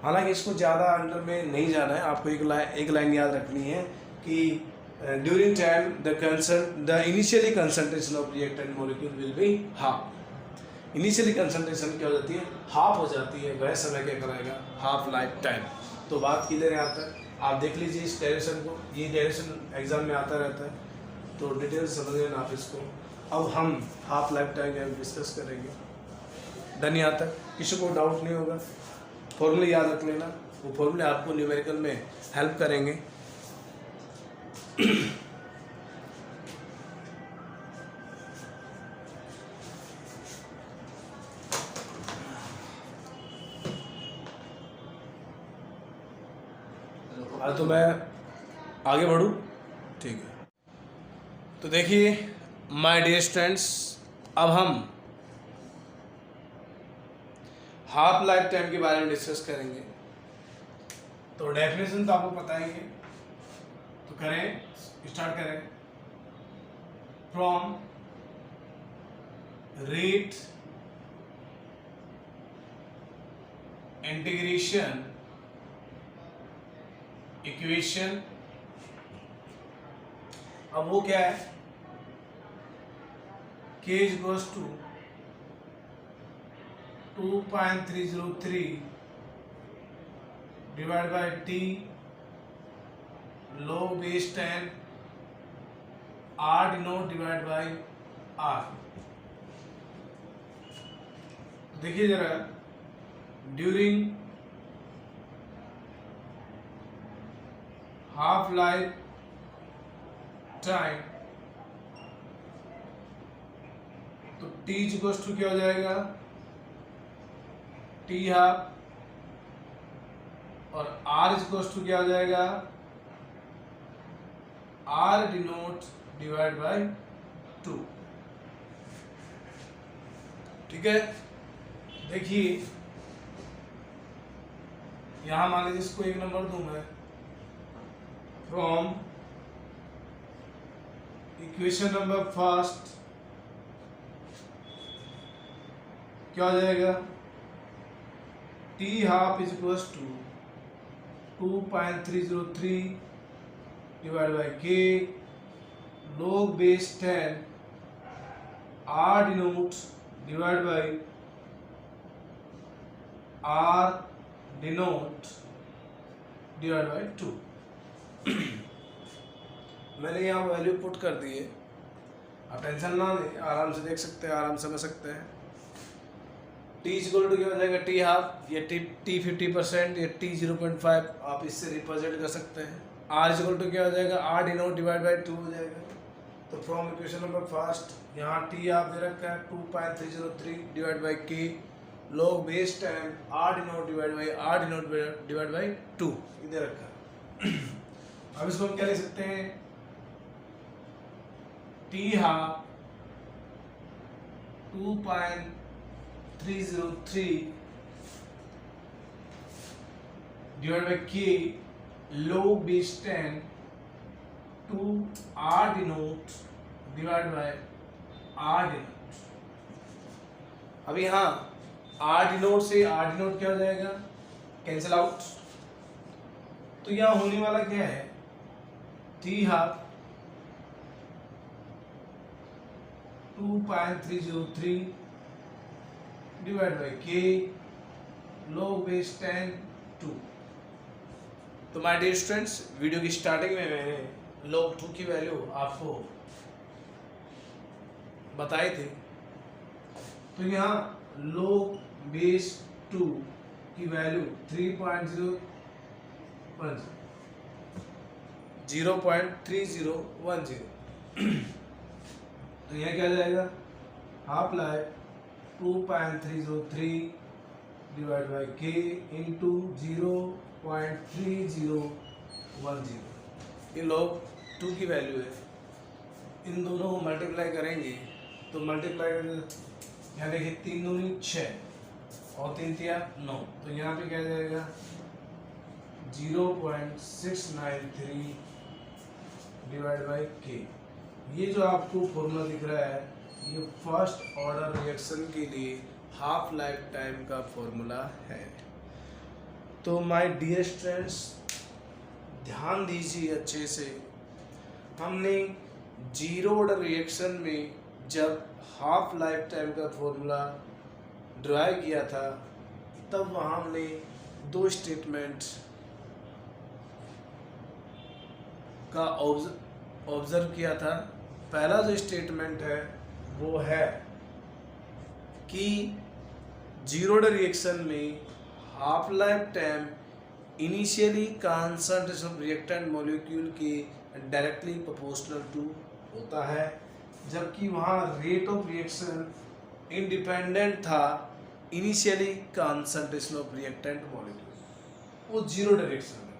हालांकि इसको ज़्यादा अंडर में नहीं जाना है, आपको एक लाइन याद रखनी है कि during time the initially concentration of reactant molecule will be half. Initially concentration क्या हो जाती है, हाफ हो जाती है, वह समय क्या कराएगा, हाफ लाइफ टाइम। तो बात क्लियर है आता है, आप देख लीजिए इस डायरेक्शन को, ये डायरेक्शन एग्जाम में आता रहता है, तो डिटेल समझ लेना आप इसको। अब हम हाफ लाइफ टाइम के डिस्कस करेंगे। डन यहाँ तक किसी को डाउट नहीं होगा, फॉर्मूले याद रख लेना, वो फॉर्मूले आपको न्यूमेरिकल में हेल्प करेंगे। तो मैं आगे बढ़ूँ, ठीक है। तो देखिए माय डियर स्टूडेंट्स, अब हम हाफ लाइफ टाइम के बारे में डिस्कस करेंगे। तो डेफिनेशन तो आपको पता ही है, तो करें, स्टार्ट करें। फ्रॉम रेट इंटीग्रेशन इक्वेशन, अब वो क्या है, k is equals to 2.303 divided by t log base 10 r denote divided by r। देखिए जरा, ड्यूरिंग हाफ लाइफ टाइम, तो t इक्वल्स टू क्या हो जाएगा, t हाफ, और r इक्वल्स टू क्या हो जाएगा, r डिनोट डिवाइड बाय 2। ठीक है, देखिए यहां मान लीजिए इसको एक नंबर दूं मैं, फ्रॉम इक्वेशन नंबर फर्स्ट क्या हो जाएगा, t half is equals to 2.303 divide by k log base 10 r denote divide by r denote divide by 2। मैंने यहाँ वैल्यू पुट कर दी है, आप टेंशन ना लें, आराम से देख सकते हैं, आराम से समझ सकते हैं। t इक्वल टू क्या हो जाएगा, t हाफ, या t 50%, या t 0.5, आप इससे रिप्रेजेंट कर सकते हैं। r इक्वल टू क्या हो जाएगा, r डिनोट डिवाइड बाय 2 हो जाएगा। तो फ्रॉम इक्वेशन नंबर फर्स्ट, यहाँ t आप दे रखा है 2.303 divide by k log base 10 r denote divide by r denote divide by 2 ये दे रखा है। अब इसको हम क्या लिख सकते हैं, t half 2.303 divide by k log base 10 to r denote divide by r denote. अब यहाँ r डिनोट से r डिनोट क्या हो जाएगा, कैंसिल आउट। तो यहाँ होने वाला क्या है, t half 2.303 divide by k log base 10 2। तो माय डियर स्टूडेंट्स, वीडियो की स्टार्टिंग में मैंने log 2 की वैल्यू आपको बताए थे। तो यहाँ log बेस 2 की वैल्यू 0.3010। तो यह क्या जाएगा, half life 2.303 divide by k into 0.3010। ये log 2 की वैल्यू है, इन दोनों को मल्टीप्लाई करेंगे तो मल्टीप्लाई यहाँ देखिए 3 दूनी 6 और 3 तिया 9, तो यहाँ पे क्या जाएगा 0.693 डिवाइड बाय k। ये जो आपको फॉर्मूला दिख रहा है, ये फर्स्ट ऑर्डर रिएक्शन के लिए हाफ लाइफ टाइम का फॉर्मूला है। तो माय डियर स्टूडेंट्स, ध्यान दीजिए अच्छे से, हमने जीरो ऑर्डर रिएक्शन में जब हाफ लाइफ टाइम का फॉर्मूला ड्राइव किया था, तब वहाँ हमने दो स्टेटमेंट का ऑब्जर्व किया था। पहला जो स्टेटमेंट है वो है कि जीरो ऑर्डर रिएक्शन में half life time initially concentration of reactant molecule के डायरेक्टली प्रोपोर्शनल टू होता है, जबकि वहाँ रेट ऑफ रिएक्शन इंडिपेंडेंट था initially concentration of reactant molecule, वो जीरो ऑर्डर रिएक्शन में था।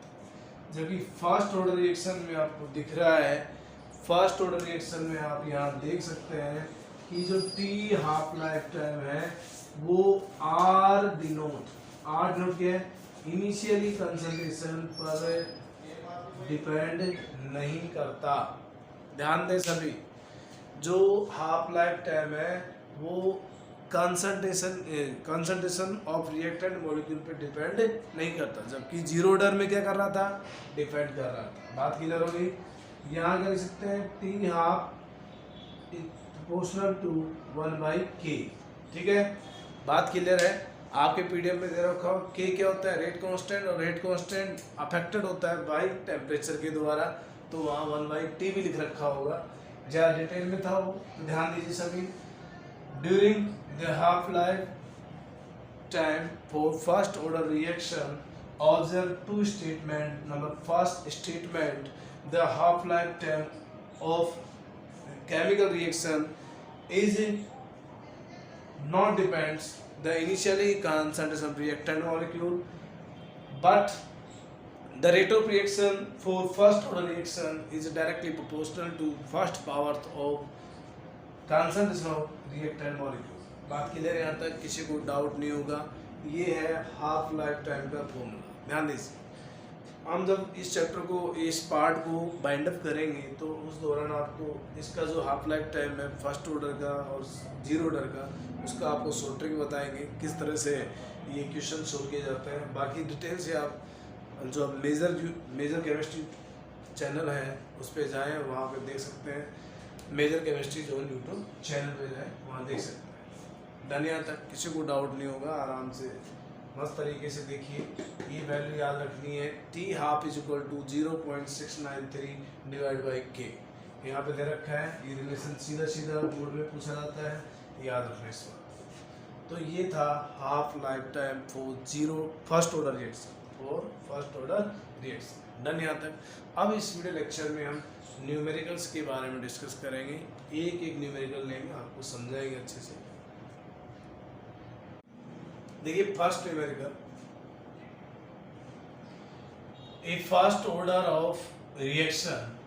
जबकि फर्स्ट ऑर्डर रिएक्शन में आपको दिख रहा है, फर्स्ट ऑर्डर रिएक्शन में आप यहाँ देख सकते हैं कि जो टी हाफ लाइफ टाइम है वो आर डिनोट क्या है, इनिशियली कंसंट्रेशन पर डिपेंड नहीं करता। ध्यान दें सभी, जो हाफ लाइफ टाइम है वो कंसंट्रेशन ऑफ रिएक्टेंट मॉलिक्यूल पे डिपेंड नहीं करता, जबकि जीरो ऑर्डर में क्या कर रहा था, डिपेंड कर रहा था। बात क्लियर होगी। यहाँ कर सकते हैं T half proportional to 1/k। ठीक है, बात क्लियर है। आपके पीडीएफ में दे रखा हो के क्या होता है, रेट कांस्टेंट, और रेट कांस्टेंट अफेक्टेड होता है बाय टेम्परेचर के द्वारा, तो वहाँ 1/t भी लिख रखा होगा। ज़्यादा डिटेल में था वो, तो ध्यान दीजिए सभी। During the half life time for first order reaction observe two statement. Number first statement, the half life time of chemical reaction is not depends the initially concentration of reactant molecule, but the rate of reaction for first order reaction is directly proportional to first power of concentration of reactant molecule। बात clear है, यहाँ तक किसी को doubt नहीं होगा। ये है हाफ लाइफ टाइम का फॉर्मूला। ध्यान दीजिए, हम जब इस चैप्टर को, इस पार्ट को बाइंड अप करेंगे तो उस दौरान आपको इसका जो हाफ लाइफ टाइम है फर्स्ट ऑर्डर का और जीरो ऑर्डर का, उसका आपको शॉर्ट ट्रिक बताएंगे किस तरह से ये क्वेश्चन सोल्व किए जाते हैं। बाकी डिटेल से आप जो मेजर केमिस्ट्री चैनल है उस पर जाएँ, वहाँ पे देख सकते हैं। मेजर केमिस्ट्री जो यूट्यूब चैनल पे जाएँ, वहाँ देख सकते हैं। डन, यहाँ तक किसी को डाउट नहीं होगा। आराम से मस्त तरीके से देखिए। ये वैल्यू याद रखनी है, T half is equal to 0.693 divide by K. यहाँ पे दे रखा है, ये रिलेशन सीधा सीधा बोर्ड में पूछा जाता है, याद रखना इस बात। तो ये था half life time for first order reaction. Done यहाँ तक। अब इस वीडियो लेक्चर में हम न्यूमेरिकल्स के बारे में डिस्कस करेंगे। एक एक न्यूमेरिकल लेंगे, आपको समझाएंगे अच्छे से। देखिए first numerical, A first order of reaction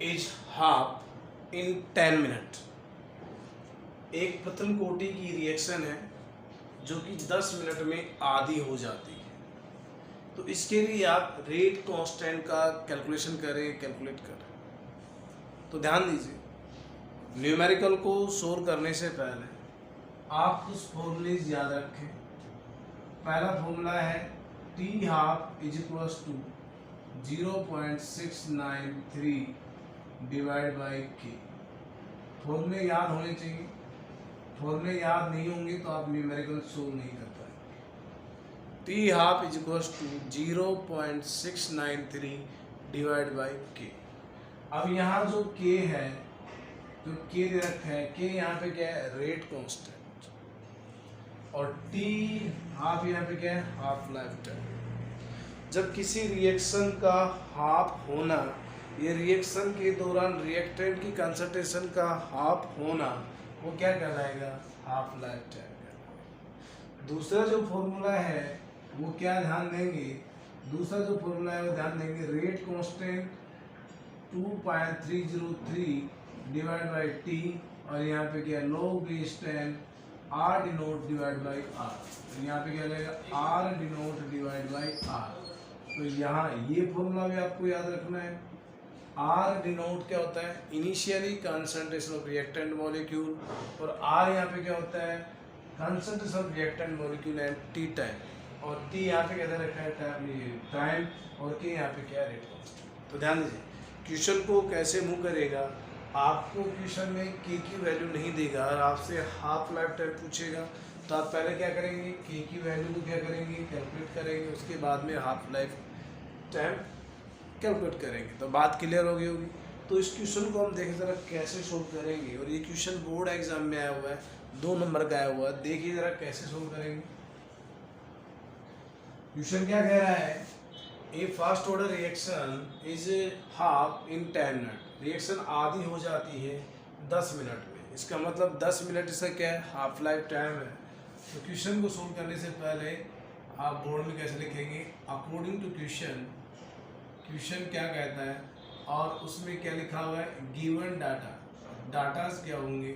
is half in 10 minute. एक प्रथम कोटि की रिएक्शन है जो कि 10 मिनट में आधी हो जाती है। तो इसके लिए आप रेट कांस्टेंट का कैलकुलेट करें। तो ध्यान दीजिए, न्यूमेरिकल को सोल्व करने से पहले आप कुछ फॉर्मूले याद रखें। पहला फॉर्मूला है T half is equals to 0.693 divide by K. फॉर्मूले याद होने चाहिए। फॉर्मूले याद नहीं होंगे तो आप न्यूमेरिकल सोल्व नहीं कर पाएंगे। T half is equals to 0.693 divide by K. अब यहाँ जो के है, जो के दे रखा है, के यहाँ पे क्या है, रेट कांस्टेंट, और टी हाफ यहाँ पे क्या है, हाफ लाइफ टाइम। जब किसी रिएक्शन का हाफ होना, ये रिएक्शन के दौरान रिएक्टेंट की कंसंट्रेशन का हाफ होना, वो क्या कहलाएगा, हाफ लाइफ टाइम कहलाएगा। दूसरा जो फॉर्मूला है वो क्या ध्यान देंगे, दूसरा जो फॉर्मूला है वो ध्यान देंगे, rate constant 2.303 divide by T, और यहाँ पे क्या है, log base 10 R denote divide by R। तो यहाँ पे क्या लगेगा, R denote divide by R। तो यहाँ ये फॉर्मूला भी आपको याद रखना है। R डिनोट क्या होता है, initially concentration of reactant molecule, और R यहाँ पे क्या होता है, concentration of reactant molecule and T time, और टी यहाँ पे कैसे रखा है, टाइम, और के यहाँ पे क्या है, रेट कांस्टेंट। तो ध्यान दीजिए, क्वेश्चन को कैसे मूव करेगा, आपको क्वेश्चन में के की वैल्यू नहीं देगा और आपसे हाफ लाइफ टाइम पूछेगा, तो आप पहले क्या करेंगे, के की वैल्यू को क्या करेंगे, कैलकुलेट करेंगे, उसके बाद में हाफ लाइफ टाइम कैलकुलेट करेंगे। तो बात क्लियर हो गई होगी। तो इस क्वेश्चन को हम देखें जरा कैसे सोल्व करेंगे, और ये क्वेश्चन बोर्ड एग्जाम में आया हुआ है, 2 नंबर का आया हुआ है। देखिए जरा कैसे सोल्व करेंगे। क्वेश्चन क्या कह रहा है, a first order reaction is half in 10 minute. Reaction आधी हो जाती है 10 मिनट में। इसका मतलब 10 मिनट इसका क्या है, हाफ लाइफ टाइम है। तो क्वेश्चन को सोल्व करने से पहले आप बोर्ड में कैसे लिखेंगे, अकॉर्डिंग टू क्वेश्चन, क्वेश्चन क्या कहता है और उसमें क्या लिखा हुआ है, गिवन डाटा। डाटास क्या होंगे,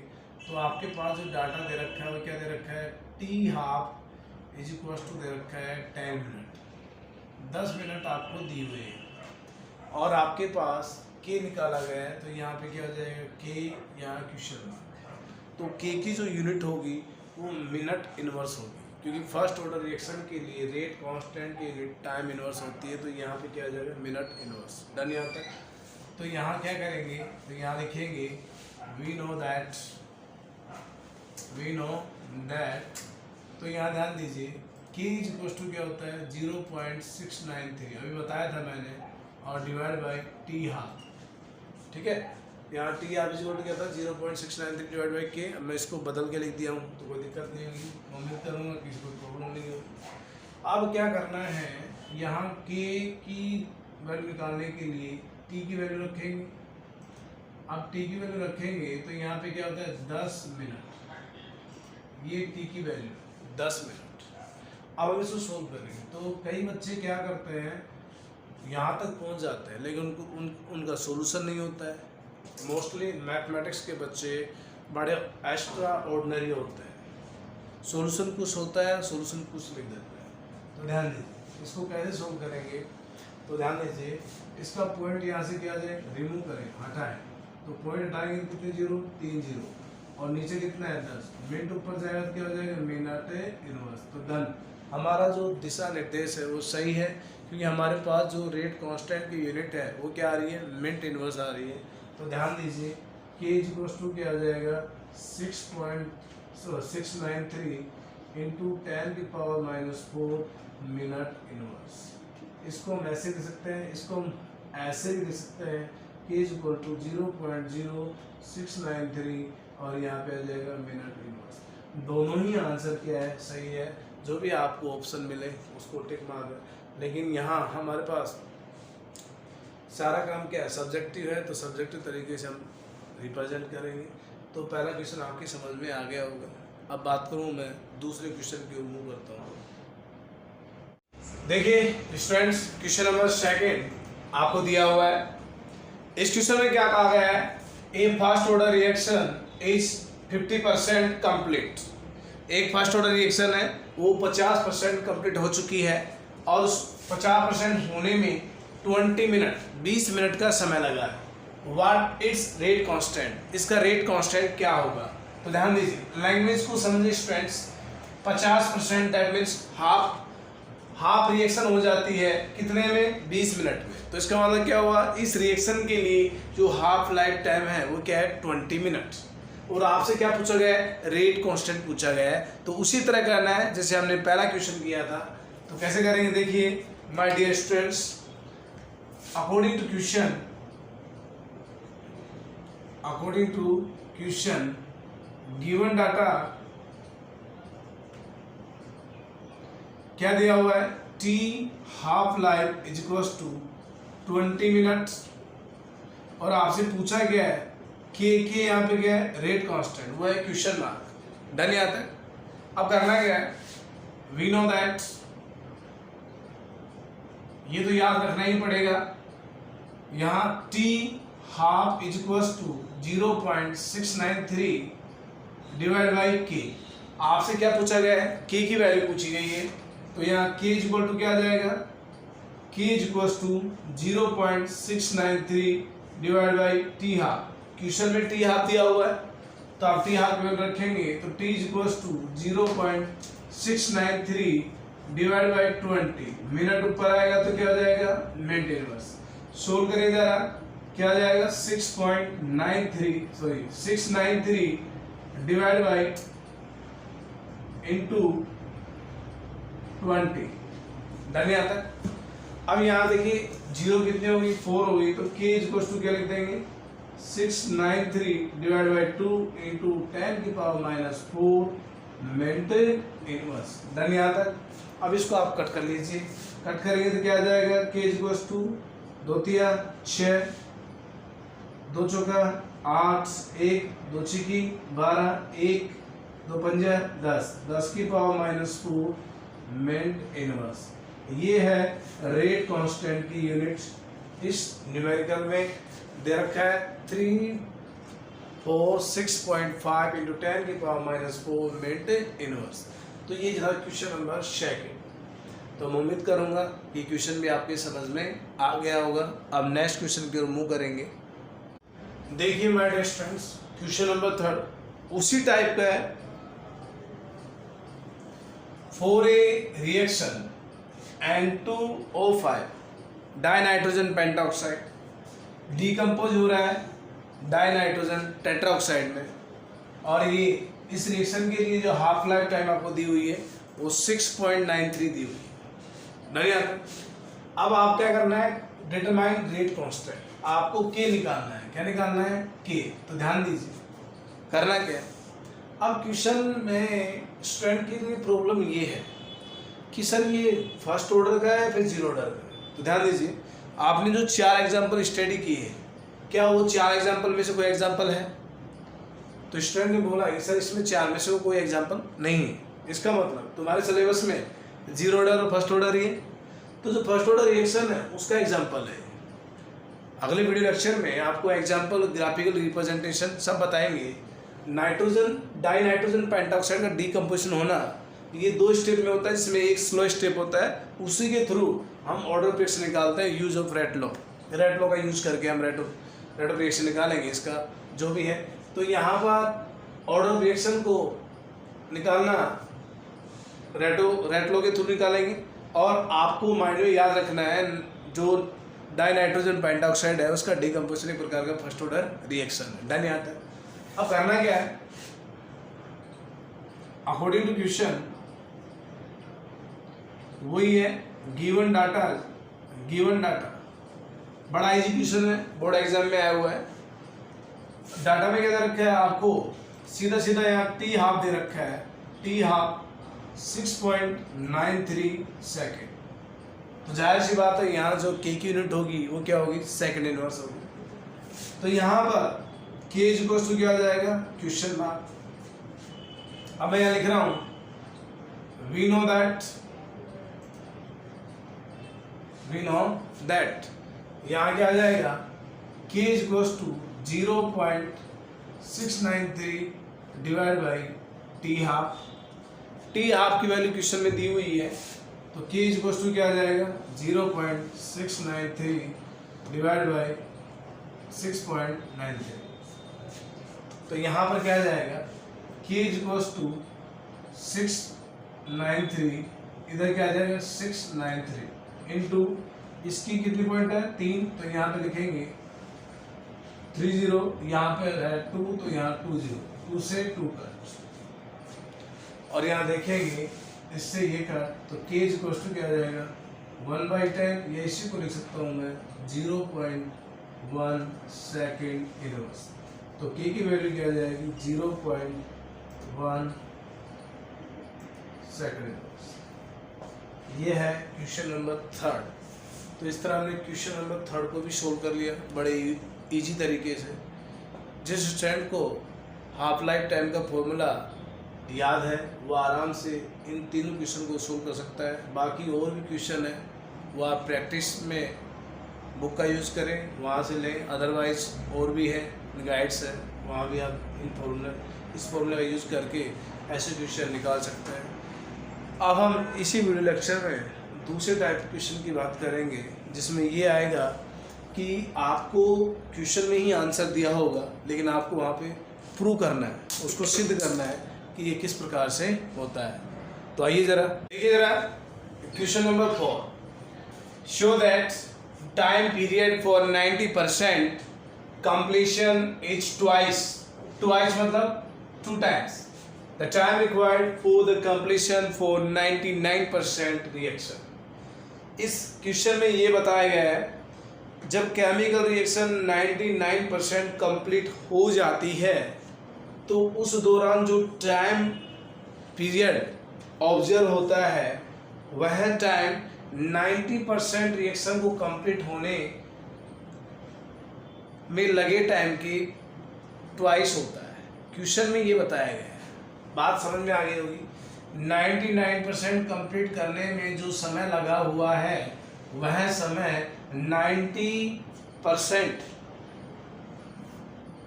तो आपके पास जो डाटा दे रखा है वो क्या दे रखा है, T half is equal to दे रखा है 10 मिनट। 10 मिनट आपको दिए हुए हैं और आपके पास के निकाला गया है, तो यहाँ पे क्या हो जाएगा के, यहाँ क्वेश्चन मार्क है, तो के की जो यूनिट होगी वो मिनट इनवर्स होगी, क्योंकि फर्स्ट ऑर्डर रिएक्शन के लिए रेट कांस्टेंट की यूनिट टाइम इनवर्स होती है, तो यहाँ पे क्या आ जाएगा मिनट इनवर्स। डन यहाँ तक। तो यहाँ क्या करेंगे, तो यहाँ लिखेंगे वी नो दैट, तो यहाँ ध्यान दीजिए के इज इक्वल टू क्या होता है 0.693, अभी बताया था मैंने, और डिवाइड बाई टी हाफ, ठीक है। यहाँ T half is equal to क्या था 0.693 डिवाइड बाई के। अब मैं इसको बदल के लिख दिया हूँ, तो कोई दिक्कत नहीं होगी, उम्मीद करूँगा किसी को प्रॉब्लम नहीं होगी। अब क्या करना है, यहाँ के की वैल्यू निकालने के लिए टी की वैल्यू रखेंगे। अब टी की वैल्यू रखेंगे तो यहाँ पे क्या होता है 10 मिनट, ये टी की वैल्यू 10 मिनट। अब हम इसको सोल्व करेंगे, तो कई बच्चे क्या करते हैं यहाँ तक पहुँच जाते हैं लेकिन उनका सोल्यूशन नहीं होता है। मोस्टली मैथमेटिक्स के बच्चे बड़े एक्स्ट्रा ऑर्डिनरी होते हैं, सोल्यूशन कुछ होता है, सोल्यूशन कुछ लिख देते हैं। तो ध्यान दीजिए इसको कैसे सोल्व करेंगे, तो ध्यान दीजिए इसका पॉइंट यहाँ से क्या जाए रिमूव करें, हटाएं, तो पॉइंट हटाएंगे कितने 0 3 0 और नीचे कितना है 10 मिनट, ऊपर जाएगा तो क्या हो जाएगा मिनट इनवर्स। तो डन, हमारा जो दिशा निर्देश है वो सही है, क्योंकि हमारे पास जो रेट कांस्टेंट की यूनिट है वो क्या आ रही है मिनट इनवर्स आ रही है। तो ध्यान दीजिए के इज इक्वल टू क्या आ जाएगा 6.693 इंटू 10⁻⁴ मिनट इनवर्स। इसको हम ऐसे लिख सकते हैं, इसको हम ऐसे भी लिख सकते हैं के इज इक्वल टू 0.0693 और यहाँ पे आ जाएगा मिनट इनवर्स। दोनों ही आंसर क्या है सही है, जो भी आपको ऑप्शन मिले उसको टिक मार दें। लेकिन यहाँ हमारे पास सारा काम क्या है सब्जेक्टिव है, तो सब्जेक्टिव तरीके से हम रिप्रेजेंट करेंगे। तो पहला क्वेश्चन आपकी समझ में आ गया होगा। अब बात करूँ मैं दूसरे क्वेश्चन की ओर मूव करता हूँ। देखिए स्टूडेंट्स, क्वेश्चन नंबर 2 आपको दिया हुआ है। इस क्वेश्चन में क्या कहा गया है, a first order reaction is 50% complete. एक फर्स्ट ऑर्डर रिएक्शन है वो 50% कंप्लीट हो चुकी है और उस 50% होने में 20 मिनट का समय लगा है। व्हाट इट्स रेट कांस्टेंट, इसका रेट कांस्टेंट क्या होगा। तो ध्यान दीजिए लैंग्वेज को समझिए students, 50% that means half reaction हो जाती है कितने में 20 मिनट में। तो इसका मतलब क्या हुआ, इस रिएक्शन के लिए जो हाफ लाइफ टाइम है वो क्या है 20 मिनट। और आपसे क्या पूछा गया है, रेट कांस्टेंट पूछा गया है। तो उसी तरह करना है जैसे हमने पहला क्वेश्चन किया था। तो कैसे करेंगे देखिए my dear students, according to question given data क्या दिया हुआ है, T half life is equals to 20 minutes और आपसे पूछा गया है के यहाँ पे क्या है रेट कांस्टेंट, वो है क्वेश्चन मार्क। डन यहाँ तक। अब करना क्या है, वी नो दैट, ये तो याद रखना ही पड़ेगा, यहाँ T half is equals to 0.693 divide by K. आपसे क्या पूछा गया है, के की वैल्यू पूछी गई है। तो यहाँ के इज इक्वल टू क्या आ जाएगा, K is equals to 0.693 divide by T half. Question में टी हाफ दिया हुआ है तो आप टी हाफ में रखेंगे तो T is equals to 0.693 divide by 20 minute ऊपर आएगा तो क्या हो जाएगा मिनट इनवर्स। सोल्व करें जरा, क्या आ जाएगा 693 डिवाइड बाई इंटू 20। डन यहाँ तक। अब यहाँ देखिए 0 कितनी होगी 4 होगी, तो के इज इक्वल टू क्या लिख देंगे 693 divide by 2 into 10⁻⁴ minute inverse. Done यहाँ तक। अब इसको आप कट कर लीजिए, कट करेंगे तो क्या आ जाएगा के इज इक्वल टू 2 तिया 6, 2 चौका 8, 1 2 छिकी 12, 1 2 पंजा 10, 10⁻⁴ मिनट इनवर्स। ये है रेट कांस्टेंट की यूनिट। इस न्यूमेरिकल में दे रखा है 346.5 इंटू 10⁻⁴ मिनट इनवर्स। तो ये था क्वेश्चन नंबर 2। तो मैं उम्मीद करूँगा कि क्वेश्चन भी आपके समझ में आ गया होगा। अब नेक्स्ट क्वेश्चन की ओर मूव करेंगे। देखिए my dear students, question number 3 उसी टाइप का है। For a reaction N2O5 dinitrogen pentoxide decompose हो रहा है डाइनाइट्रोजन टेट्राऑक्साइड में, और ये इस रिएक्शन के लिए जो हाफ लाइफ टाइम आपको दी हुई है वो 6.93 दी हुई है। नहीं आता। अब आप क्या करना है, डिटरमाइन रेट कांस्टेंट, आपको के निकालना है। क्या निकालना है? के। तो ध्यान दीजिए करना क्या है। अब क्वेश्चन में स्टूडेंट के लिए प्रॉब्लम ये है कि सर ये फर्स्ट ऑर्डर का है फिर जीरो ऑर्डर का है। तो ध्यान दीजिए, आपने जो 4 एग्जाम्पल स्टडी किए हैं, क्या वो 4 एग्जाम्पल में से कोई एग्जाम्पल है? तो स्टूडेंट ने बोला कि सर इसमें 4 में से कोई एग्जाम्पल नहीं है। इसका मतलब तुम्हारे सिलेबस में जीरो ऑर्डर और फर्स्ट ऑर्डर ही है। तो जो फर्स्ट ऑर्डर रिएक्शन है उसका एग्जाम्पल है। अगले वीडियो लेक्चर में आपको एग्जाम्पल, ग्राफिकल रिप्रेजेंटेशन सब बताएंगे। नाइट्रोजन डाइनाइट्रोजन पेंटाऑक्साइड का डीकम्पोजिशन होना ये 2 स्टेप में होता है, जिसमें एक स्लो स्टेप होता है, उसी के थ्रू हम ऑर्डर ऑफ रिएक्शन निकालते हैं यूज ऑफ रेट लॉ का यूज करके हम रेट ऑफ रिएक्शन निकालेंगे, इसका जो भी है। तो यहाँ पर ऑर्डर ऑफ रिएक्शन को निकालना रेट लॉ के थ्रू निकालेंगे। और आपको माइंड में याद रखना है जो डाइनाइट्रोजन पेंटाऑक्साइड है उसका डीकम्पोजिशन एक प्रकार का फर्स्ट ऑर्डर रिएक्शन है। डन यहाँ तक। अब करना क्या है, अकॉर्डिंग टू क्वेश्चन वही है, गिवन डाटा बड़ा इजी क्वेश्चन है, बोर्ड एग्जाम में आया हुआ है। डाटा में क्या दे रखा है आपको, सीधा यहाँ टी हाफ दे रखा है, टी हाफ 6.93 सेकेंड। तो जाहिर सी बात है यहाँ जो के की यूनिट होगी वो क्या होगी, सेकंड इनवर्स होगी। तो यहाँ पर के इक्वल्स टू क्या आ जाएगा, क्वेश्चन मार्क। अब मैं यहाँ लिख रहा हूं वी नो दैट यहाँ क्या आ जाएगा, K equals to 0.693 divide by T half. T half की वैल्यू क्वेश्चन में दी हुई है, तो के इक्वल्स टू क्या आ जाएगा, 0.693 डिवाइड बाई 6.93। तो यहाँ पर क्या आ जाएगा, के इक्वल्स टू 693, इधर क्या आ जाएगा 693 इंटू इसकी कितनी पॉइंट है 3, तो यहाँ पे लिखेंगे 30, यहाँ पे है 2, तो यहाँ 20, 2 से 2 कट, और यहाँ देखेंगे इससे ये कट, तो के इक्वल्स टू क्या आ जाएगा 1/10, या इसी को लिख सकता हूँ मैं 0.1 सेकेंड इनवर्स। तो के की वैल्यू क्या आ जाएगी 0.1 सेकेंड इनवर्स। ये है क्वेश्चन नंबर 3। तो इस तरह हमने क्वेश्चन नंबर 3 को भी सोल्व कर लिया बड़े इजी तरीके से। जिस स्टूडेंट को हाफ लाइफ टाइम का फॉर्मूला याद है वो आराम से इन तीनों क्वेश्चन को सोल्व कर सकता है। बाकी और भी क्वेश्चन है वो आप प्रैक्टिस में बुक का यूज़ करें, वहाँ से लें। अदरवाइज और भी है, गाइड्स है, वहाँ भी आप इस फॉर्मूले का यूज़ करके ऐसे क्वेश्चन निकाल सकते हैं। अब हम इसी वीडियो लेक्चर में दूसरे टाइप के क्वेश्चन की बात करेंगे, जिसमें ये आएगा कि आपको क्वेश्चन में ही आंसर दिया होगा, लेकिन आपको वहाँ पे प्रूव करना है, उसको सिद्ध करना है कि ये किस प्रकार से होता है। तो आइए ज़रा देखिए ज़रा question number 4। Show that time period for 90% completion is twice मतलब 2 times the time required for the completion for 99% reaction। इस क्वेश्चन में ये बताया गया है जब केमिकल रिएक्शन 99% कंप्लीट हो जाती है तो उस दौरान जो टाइम पीरियड ऑब्जर्व होता है वह टाइम 90% रिएक्शन को कंप्लीट होने में लगे टाइम की ट्वाइस होता है। क्वेश्चन में ये बताया गया है, बात समझ में आ गई होगी। 99% कंप्लीट करने में जो समय लगा हुआ है वह समय 90%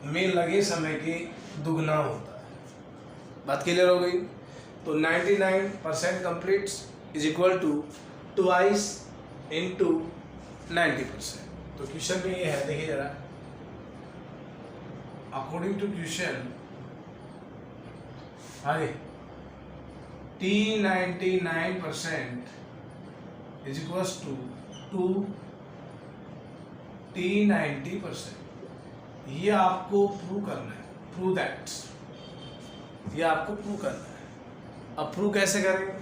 में लगे समय के दुगना होता है। बात क्लियर हो गई। तो 99% complete is equal to twice into 90%। तो क्वेश्चन में ये है, देखिए जरा, अकॉर्डिंग टू क्वेश्चन आगे T99% is equals to T90%। ये आपको प्रूव करना है, प्रूव दैट, ये आपको प्रूव करना है। अब प्रूव कैसे करेंगे?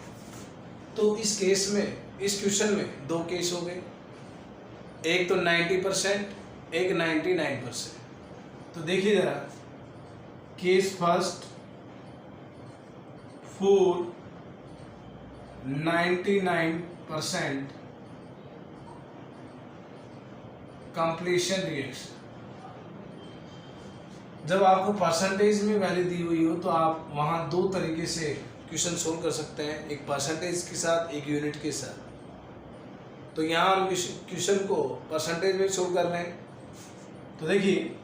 तो इस केस में, इस क्वेश्चन में दो केस हो गए, एक तो 90%, एक 99%। तो देखिए जरा, case first, for 99% completion reaction. जब आपको परसेंटेज में वैल्यू दी हुई हो तो आप वहां दो तरीके से क्वेश्चन सोल्व कर सकते हैं, एक परसेंटेज के साथ, एक यूनिट के साथ। तो यहाँ हम क्वेश्चन को परसेंटेज में सोल्व कर रहे हैं। तो देखिए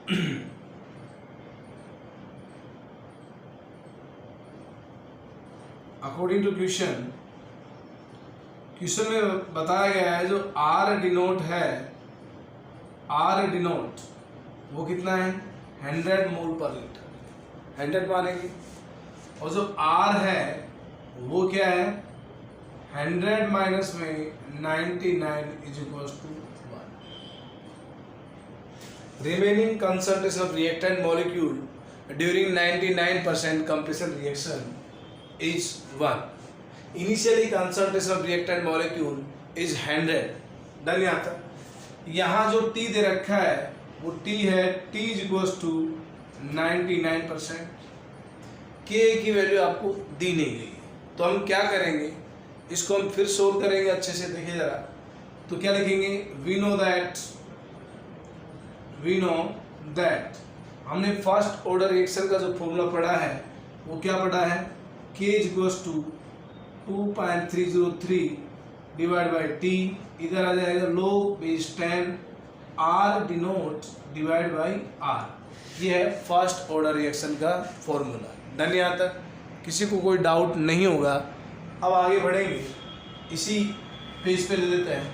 अकॉर्डिंग टू क्वेश्चन में बताया गया है जो R डिनोट है, R डिनोट वो कितना है 100 मोल पर लीटर, 100 मानेंगे। और जो R है वो क्या है 100 माइनस में 99 is equal to 1। Remaining concentration of reactant molecule during 99% completion reaction is 1. Initially concentration of reactant molecule is 100. Done यहाँ तक। यहाँ जो T दे रखा है वो T है, T is equals to 99%। K की वैल्यू आपको दी नहीं गई, तो हम क्या करेंगे, इसको हम फिर सोल्व करेंगे अच्छे से। देखिए जरा, तो क्या लिखेंगे, we know that हमने फर्स्ट ऑर्डर रिएक्शन का जो फॉर्मूला पढ़ा है वो क्या पढ़ा है, K is equals to 2.303 divide by T, इधर आ जाएगा log base 10 R denote divide by R। ये है फर्स्ट ऑर्डर रिएक्शन का फॉर्मूला। डन यहाँ तक, किसी को कोई डाउट नहीं होगा। अब आगे बढ़ेंगे, इसी पेज पे ले लेते हैं।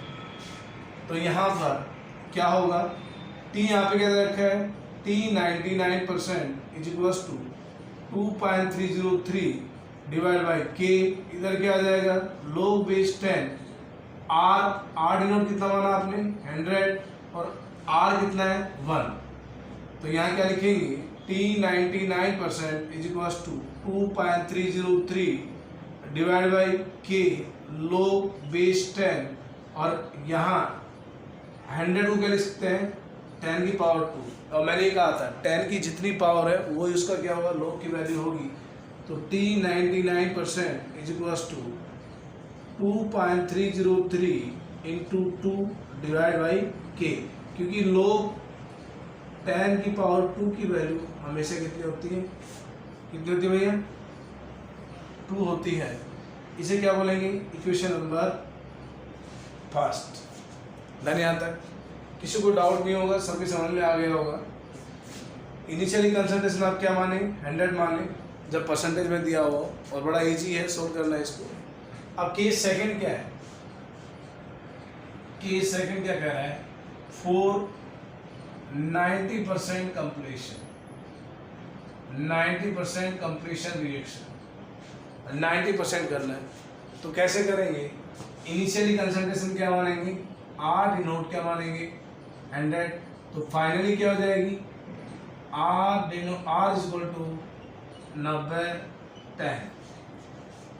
तो यहाँ पर क्या होगा, T यहाँ पे क्या रखा है, T99% is equals to 2.303 divide by K, इधर क्या आ जाएगा log base 10 R डिनोट कितना माना आपने 100 और R कितना है 1। तो यहाँ क्या लिखेंगे, T99% is equals to 2.303 divide by K log base 10, और यहाँ 100 को क्या लिख सकते हैं 10 की पावर 2। और मैंने ये कहा था 10 की जितनी पावर है वो उसका क्या होगा, log की वैल्यू होगी। तो T99% is equals to 2.303 into 2 divide by K, क्योंकि log 10 की पावर 2 की वैल्यू हमेशा कितनी होती है, कितनी होती है भैया 2 होती है। इसे क्या बोलेंगे, इक्वेशन नंबर फर्स्ट। डन यहाँ तक, किसी को डाउट नहीं होगा, सबके समझ में आ गया होगा। इनिशियली कंसंट्रेशन आप क्या माने 100 माने जब परसेंटेज में दिया हो, और बड़ा इजी है सोल्व करना इसको। अब केस सेकंड क्या है, केस सेकंड क्या कह रहा है, फॉर 90% कंप्लीशन, 90% कंप्लीशन रिएक्शन 90% करना है। तो कैसे करेंगे, इनिशियली कंसंट्रेशन क्या मानेंगे, R डिनोट क्या मानेंगे 100। तो फाइनली क्या हो जाएगी, R इज इक्वल टू 90/10।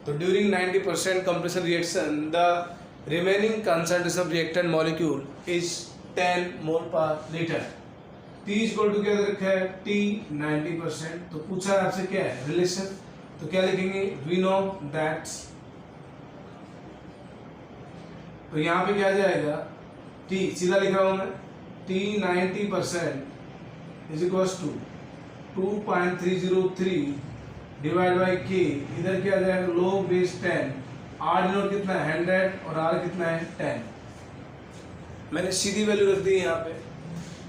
तो during 90% completion reaction the remaining concentration of reactant molecule is 10 mole per litre. T is equal to क्या रखा है, T90%। तो पूछा है आपसे क्या है रिलेशन, तो क्या लिखेंगे, वी नो दैट। तो यहाँ पे क्या आ जाएगा, T सीधा लिख रहा हूँ मैं, T90% is equals to 2.303 divide by K, इधर क्या आ जाएगा log base 10, R डिनोट कितना है 100 और R कितना है 10। मैंने सीधी वैल्यू रख दी है यहाँ पे,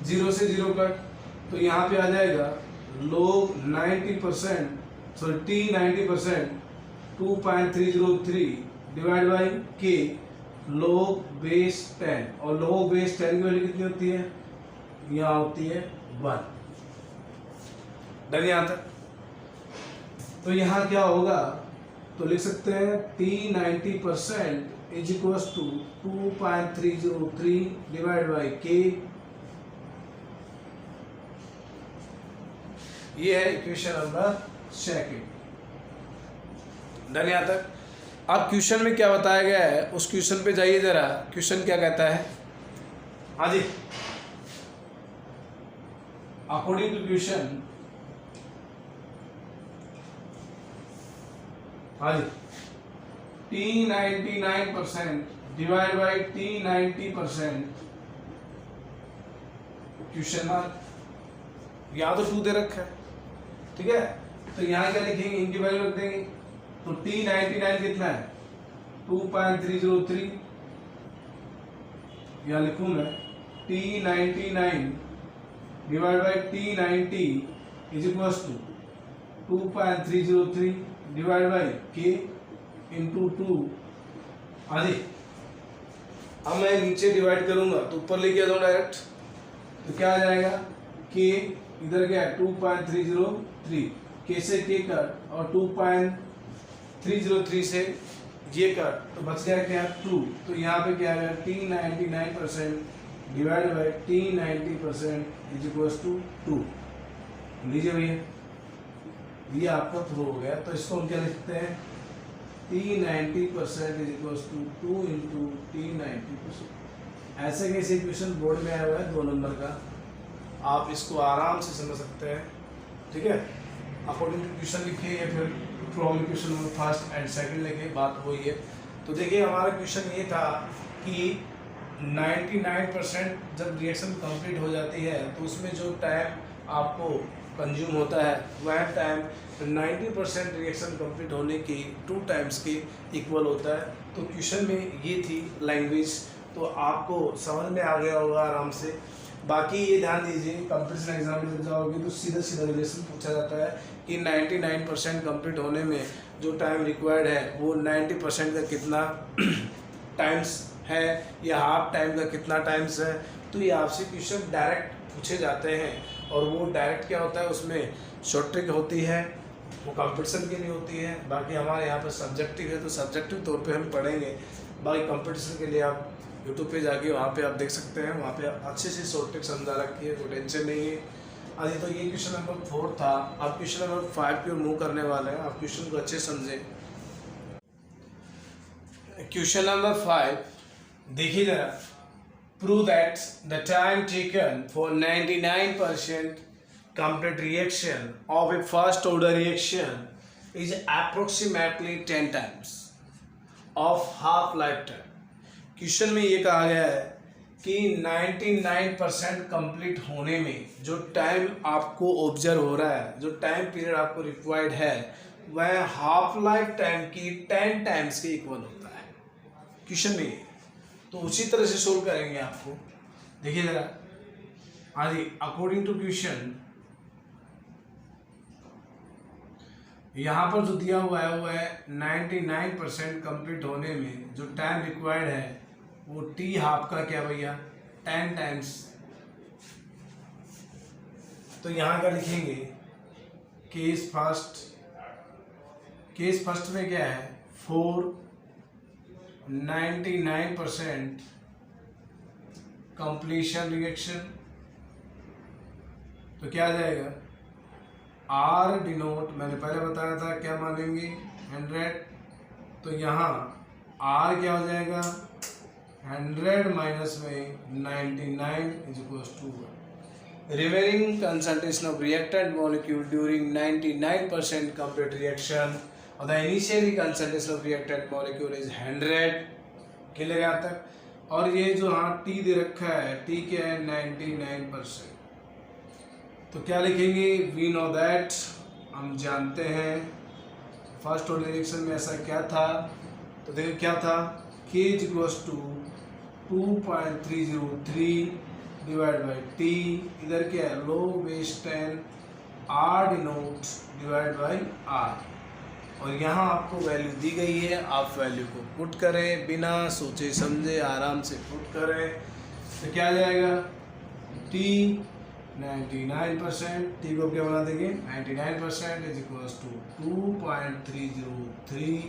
0 से 0 कट। तो यहाँ पे आ जाएगा log 90%, sorry T90% 2.303 divide by K, log base 10, और log base 10 की वैल्यू कितनी होती है, यहाँ होती है 1। डन यहाँ तक। तो यहाँ क्या होगा, तो लिख सकते हैं T90% is equal to 2.303 divide by K. ये है इक्वेशन नंबर सेकंड। डन यहाँ तक। अब क्वेश्चन में क्या बताया गया है उस क्वेश्चन पे जाइए जरा। क्वेश्चन क्या कहता है, हाँ जी, अकॉर्डिंग टू क्वेश्चन, हाँ जी, T99% divide by T90%, question mark, यहाँ तो 2 दे रखा है, ठीक है। तो यहाँ क्या लिखेंगे, इनकी वैल्यू रख देंगे। तो T99 कितना है, 2.303, यहाँ लिखूँ मैं T99 divide by T90 is equal to 2.303 divide by K into 2। हाँ जी, अब मैं नीचे डिवाइड करूंगा तो ऊपर लेके आ जाऊँ डायरेक्ट, तो क्या आ जाएगा, के इधर क्या है 2.303, के से के कट और 2.303 से ये कट, तो बच गया क्या 2। तो यहाँ पे क्या है T99% divide by T90% is equal to 2। लीजिए भैया, ये आपका प्रूव हो गया। तो इसको हम क्या लिखते हैं, T90% is equal to 2 into T90%। ऐसे कैसे इक्वेशन बोर्ड में आया हुआ है 2 नंबर का, आप इसको आराम से समझ सकते हैं, ठीक है। अकॉर्डिंग टू क्वेश्चन लिखिए या फिर from question number first and second लिखिए, बात वही है। तो देखिए हमारा क्वेश्चन ये था कि 99% जब रिएक्शन कंप्लीट हो जाती है तो उसमें जो टाइम आपको कंज्यूम होता है वह टाइम 90% रिएक्शन कंप्लीट होने की 2 टाइम्स के इक्वल होता है। तो क्वेश्चन में ये थी लैंग्वेज, तो आपको समझ में आ गया होगा आराम से। बाकी ये ध्यान दीजिए, कंपटीशन एग्जाम में जब जाओगे तो सीधा सीधा रिलेशन पूछा जाता है कि 99% कंप्लीट होने में जो टाइम रिक्वायर्ड है वो 90% का कितना टाइम्स है या हाफ टाइम का कितना टाइम्स है। तो ये आपसे क्वेश्चन डायरेक्ट पूछे जाते हैं, और वो डायरेक्ट क्या होता है, उसमें शॉर्ट ट्रिक होती है, वो कंपटीशन के लिए होती है। बाकी हमारे यहाँ पर सब्जेक्टिव है, तो सब्जेक्टिव तौर पे हम पढ़ेंगे। बाकी कंपटीशन के लिए आप यूट्यूब पे जाके वहाँ पे आप देख सकते हैं, वहाँ पे अच्छे से शॉर्ट ट्रिक समझा रखी है, कोई टेंशन नहीं है। अरे तो ये क्वेश्चन नंबर 4 था। अब क्वेश्चन नंबर 5 की ओर मूव करने वाले हैं, आप क्वेश्चन को अच्छे समझें। क्वेश्चन नंबर 5 देखिए जरा, prove that the time taken for 99% complete reaction of a first order reaction is approximately 10 times of half lifetime। Question में ये कहा गया है कि 99% कंप्लीट होने में जो टाइम आपको ऑब्जर्व हो रहा है, जो टाइम पीरियड आपको रिक्वायर्ड है, वह हाफ लाइफ टाइम की 10 टाइम्स के इक्वल होता है क्वेश्चन में। तो उसी तरह से सोल्व करेंगे आपको। देखिए जरा, हाँ जी, अकॉर्डिंग टू क्वेश्चन यहाँ पर जो दिया हुआ है वो है 99% कंप्लीट होने में जो टाइम रिक्वायर्ड है वो टी हाफ का क्या भैया 10 टाइम्स। तो यहाँ का लिखेंगे केस फर्स्ट में क्या है, फॉर 99% कंप्लीशन रिएक्शन, तो क्या आ जाएगा, आर डिनोट, मैंने पहले बताया था क्या मानेंगे 100, तो यहाँ आर क्या हो जाएगा 100 माइनस में 99 is equal to 1। Remaining concentration of reactant molecule during 99% complete reaction और the initially concentration of reactant molecule is 100। Clear यहाँ तक। और ये जो हाँ टी दे रखा है, टी क्या है 99%, तो क्या लिखेंगे, वी नो दैट, हम जानते हैं फर्स्ट ऑर्डर रिएक्शन में ऐसा क्या था। तो देखिए क्या था, K is equals to 2.303 divide by T, इधर क्या है log base 10 R denote divide by R। और यहाँ आपको वैल्यू दी गई है, आप वैल्यू को पुट करें, बिना सोचे समझे आराम से पुट करें। तो क्या आ जाएगा, T 99%, T को क्या बना देंगे 99% is equals to 2.303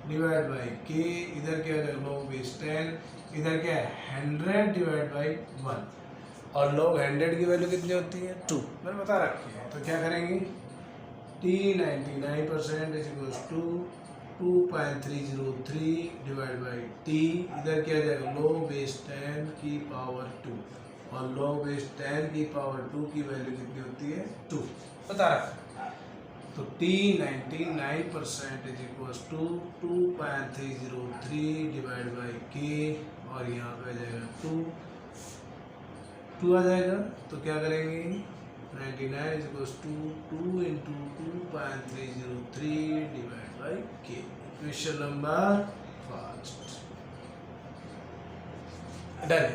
divide by K, इधर क्या है log base 10, इधर क्या है 100 डिवाइड बाई 1, और log 100 की वैल्यू कितनी होती है 2, मैंने बता रखी है। तो क्या करेंगे, T 99% is equals to 2.303 divide by T, इधर क्या जाएगा log base 10 की पावर 2, और log base 10 की पावर 2 की वैल्यू कितनी होती है 2, बता रखा। तो T 99% is equals to 2.303 divide by K, और यहाँ पे आ जाएगा 2 आ जाएगा। तो क्या करेंगे, 99 is equals to 2 into 2.303 divide by K, question number first done.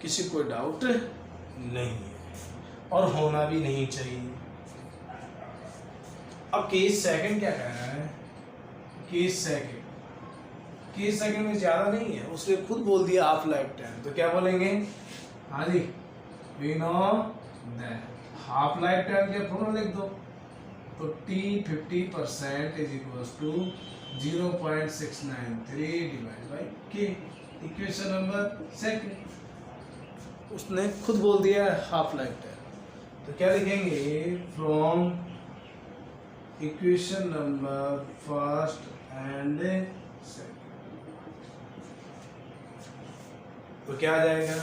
किसी को डाउट नहीं है और होना भी नहीं चाहिए। अब केस सेकंड क्या कह रहा है, केस सेकंड में ज़्यादा नहीं है, उसने खुद बोल दिया हाफ लाइफ टाइम। तो क्या बोलेंगे, हाँ जी, we know that half life time क्या फॉर्मूला लिख दो। तो T 50% is equals to 0.693 divide by K, equation number second. उसने खुद बोल दिया हाफ लाइफ टाइम। तो क्या लिखेंगे, from equation number first and second, तो क्या आ जाएगा,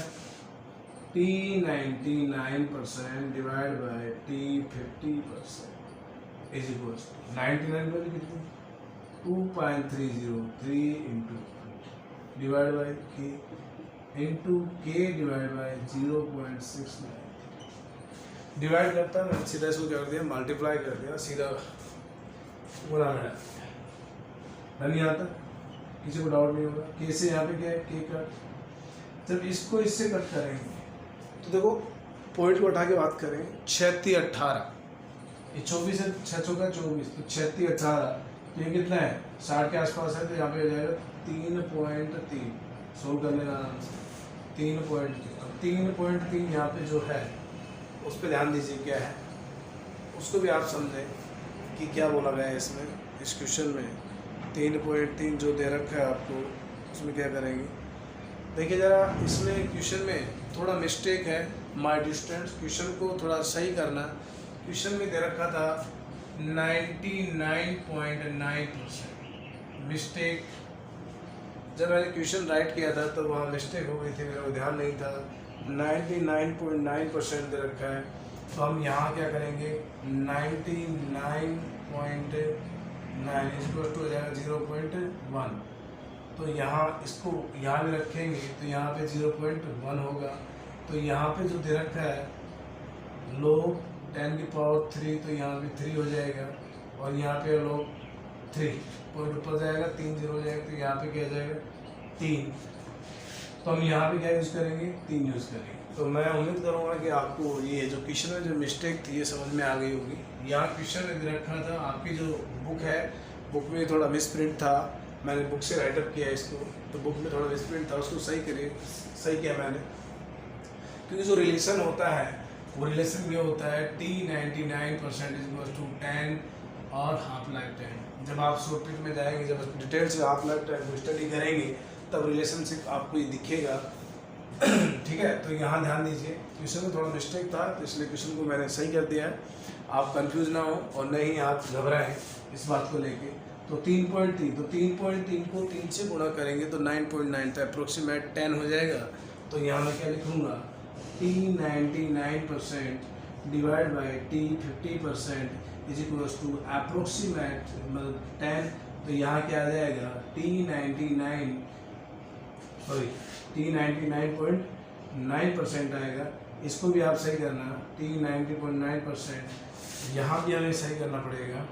T 99% divide by T 50% is equals to 99 पर कितनी 2.303 into divide by K into K divide by 0.69। Divide करता है, मैंने सीधा इसको कर दिया, मल्टीप्लाई कर दिया, सीधा गुणा में नहीं आता, किसी को डाउट नहीं होगा। K से यहाँ पे क्या है, K कट, जब इसको इससे कट करेंगे तो देखो पॉइंट को उठा के बात करें, 36 18, ये 24 है, 6 चौका 24, तो 36 18, तो ये कितना है 60 के आसपास है, तो यहाँ पे हो जाएगा 3.3, सोल्व कर लेना आराम से 3.3। अब 3.3 यहाँ पे जो है उस पर ध्यान दीजिए क्या है, उसको भी आप समझें कि क्या बोला गया है इसमें, इस क्वेश्चन में 3.3 जो दे रखा है आपको, उसमें क्या करेंगे देखिए ज़रा, इसमें क्वेश्चन में थोड़ा मिस्टेक है माय डिस्टेंस, क्वेश्चन को थोड़ा सही करना। क्वेश्चन में दे रखा था 99.9% मिस्टेक, जब मैंने क्वेश्चन राइट किया था तो वहाँ मिस्टेक हो गई थी, मेरा ध्यान नहीं था। 99.9% दे रखा है, तो हम यहाँ क्या करेंगे 99.9 इसको हो जाएगा 0.1, तो यहाँ इसको यहाँ भी रखेंगे तो यहाँ पे 0.1 होगा। तो यहाँ पे जो दे रखा है log 10 की पावर 3, तो यहाँ पे 3 हो जाएगा, और यहाँ पे log 3 पॉइंट ऊपर जाएगा, 3 0 हो जाएगा, तो यहाँ पे क्या जाएगा 3, तो हम यहाँ पे क्या यूज़ करेंगे 3 यूज़ करेंगे। तो मैं उम्मीद करूँगा कि आपको ये जो क्वेश्चन में जो मिस्टेक थी ये समझ में आ गई होगी। यहाँ क्वेश्चन में दे रखा था, आपकी जो बुक है बुक में थोड़ा मिसप्रिंट था, मैंने बुक से राइटअप किया इसको, तो बुक में थोड़ा मिसप्रिंट था, उसको सही किया मैंने, क्योंकि जो रिलेशन होता है वो रिलेशन ये होता है T 99% इज इक्वल टू 10 और हाफ लाइफ टाइम। जब आप शॉर्ट ट्रिक में जाएंगे, जब डिटेल से हाफ लाइफ टाइम को स्टडी करेंगे, तब रिलेशनशिप आपको ये दिखेगा। ठीक है, तो यहाँ ध्यान दीजिए, क्वेश्चन में थोड़ा मिस्टेक था, तो इसलिए क्वेश्चन को मैंने सही कर दिया है। आप कंफ्यूज ना हो और न ही आप घबराएं इस बात को लेके। तो 3.3, तो 3.3 को 3 से गुणा करेंगे तो 9.9, तो अप्रोक्सीमेट 10 हो जाएगा। तो यहाँ मैं क्या लिखूँगा, T 99% divide by T 50% is equals to approximate मतलब 10, तो यहाँ क्या आ जाएगा T 99.9% आएगा। इसको भी आप सही करना, T 90.9%, यहाँ भी हमें सही करना पड़ेगा।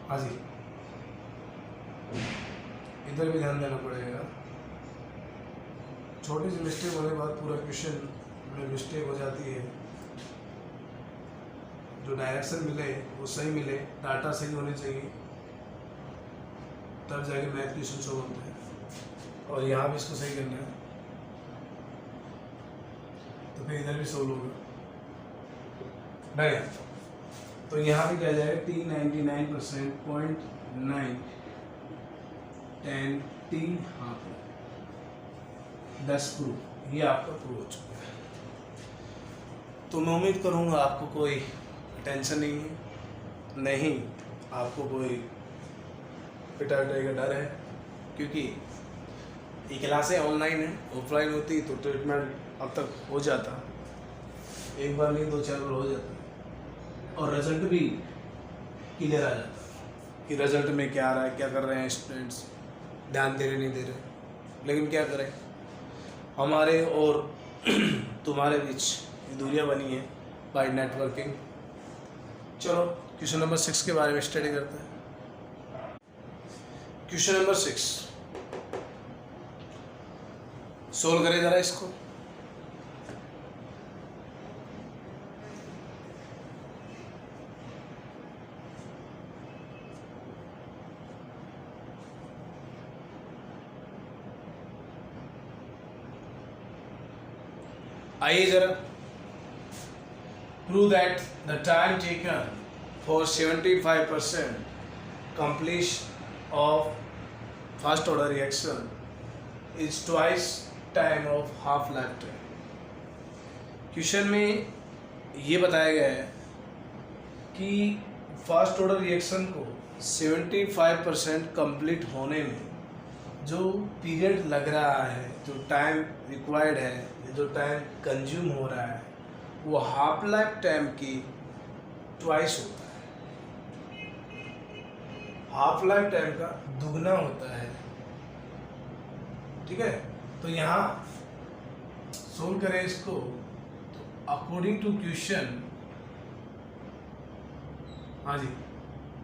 हाँ जी, इधर भी ध्यान देना पड़ेगा, छोटी सी मिस्टेक होने के बाद पूरा क्वेश्चन में मिस्टेक हो जाती है, जो डायरेक्शन मिले वो सही मिले, डाटा सही होने चाहिए, तब जाके मैथ क्वेश्चन सॉल्व होते हैं। और यहाँ भी इसको सही करना है तो फिर इधर भी सोल्व होगा। नहीं तो यहाँ भी क्या जाएगा T99% 0.9 10 T हाफ 10 प्रूफ, ये आपका प्रूव हो चुका है। तो मैं उम्मीद करूँगा आपको कोई टेंशन नहीं है, नहीं आपको कोई पिटाई का डर है, क्योंकि ये क्लासें ऑनलाइन है, ऑफलाइन होती तो ट्रीटमेंट अब तक हो जाता, एक बार नहीं 2-4 बार हो जाता और रिजल्ट भी क्लियर आ जाता कि रिजल्ट में क्या आ रहा है, क्या कर रहे हैं स्टूडेंट्स, ध्यान दे रहे नहीं दे रहे। लेकिन क्या करें, हमारे और तुम्हारे बीच दूरियां बनी है बाय नेटवर्किंग। चलो क्वेश्चन नंबर 6 के बारे में स्टडी करते हैं। क्वेश्चन नंबर 6 सोल्व करें जरा इसको। आइए जरा, prove that the time taken for 75% completion of first order reaction is twice time of half life time। Question में ये बताया गया है कि फर्स्ट ऑर्डर रिएक्शन को 75% कंप्लीट होने में जो पीरियड लग रहा है, जो टाइम रिक्वायर्ड है, जो टाइम कंज्यूम हो रहा है, वो हाफ लाइफ टाइम की ट्वाइस होता है, हाफ लाइफ टाइम का दुगना होता है। ठीक है, तो यहाँ सोल्व करें इसको। तो अकॉर्डिंग टू क्वेश्चन, हाँ जी,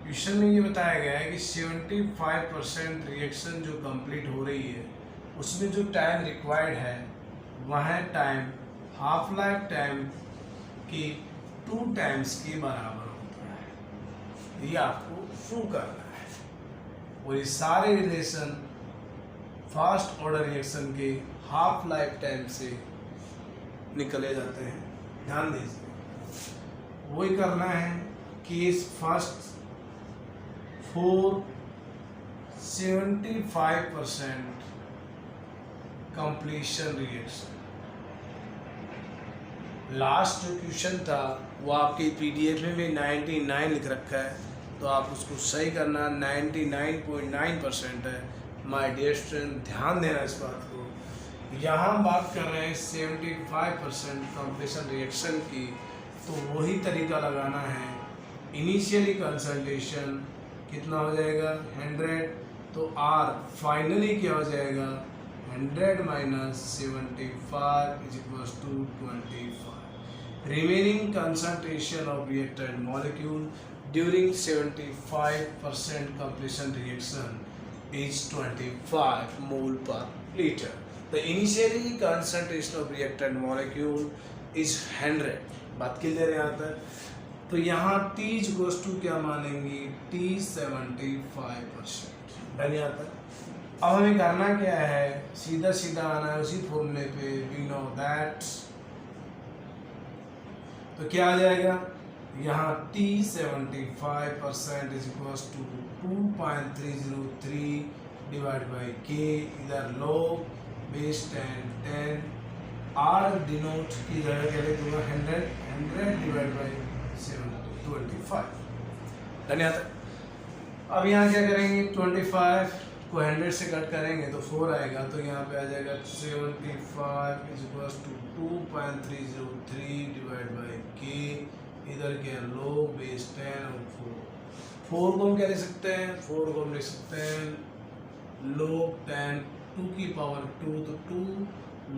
क्वेश्चन में ये बताया गया है कि 75% रिएक्शन जो कंप्लीट हो रही है उसमें जो टाइम रिक्वायर्ड है वह टाइम हाफ लाइफ टाइम की 2 टाइम्स के बराबर होता है। ये आपको प्रूव करना है और ये सारे रिलेशन फर्स्ट ऑर्डर रिएक्शन के हाफ लाइफ टाइम से निकले जाते हैं। ध्यान दीजिए, वही करना है कि इस first for 75% completion reaction. Last जो क्वेश्चन था वो आपके पीडीएफ में भी 99 लिख रखा है, तो आप उसको सही करना। 99.9% है। माय डियर स्टूडेंट, ध्यान देना इस बात को। यहाँ हम बात कर रहे हैं 75% कंप्लीशन रिएक्शन की, तो वही तरीका लगाना है। इनिशियली कंसंट्रेशन कितना हो जाएगा 100, तो आर फाइनली क्या हो जाएगा 100 - 75 = 25। Remaining concentration of reactant molecule during 75% completion reaction is 25 mole per liter. The initially concentration of reactant molecule is 100। बात क्लियर है यहाँ तक? तो यहाँ T = क्या मानेंगे T 75%। डन यहाँ तक? अब हमें करना क्या है, सीधा सीधा आना है उसी फॉर्मूले पे। वी नो दैट, तो क्या आ जाएगा यहाँ T 75% = 2.303 / K, इधर log base 10 R डिनोट की जगह क्या लिख दूंगा 100 / 25। धन्यवाद। अब यहाँ क्या करेंगे 25 को 100 से कट करेंगे तो 4 आएगा, तो यहाँ पे आ जाएगा 75 = 2.303 / K, इधर क्या log base 10 और 4 को हम क्या लिख सकते हैं, 4 को हम लिख सकते हैं log 10 2 की पावर 2, तो 2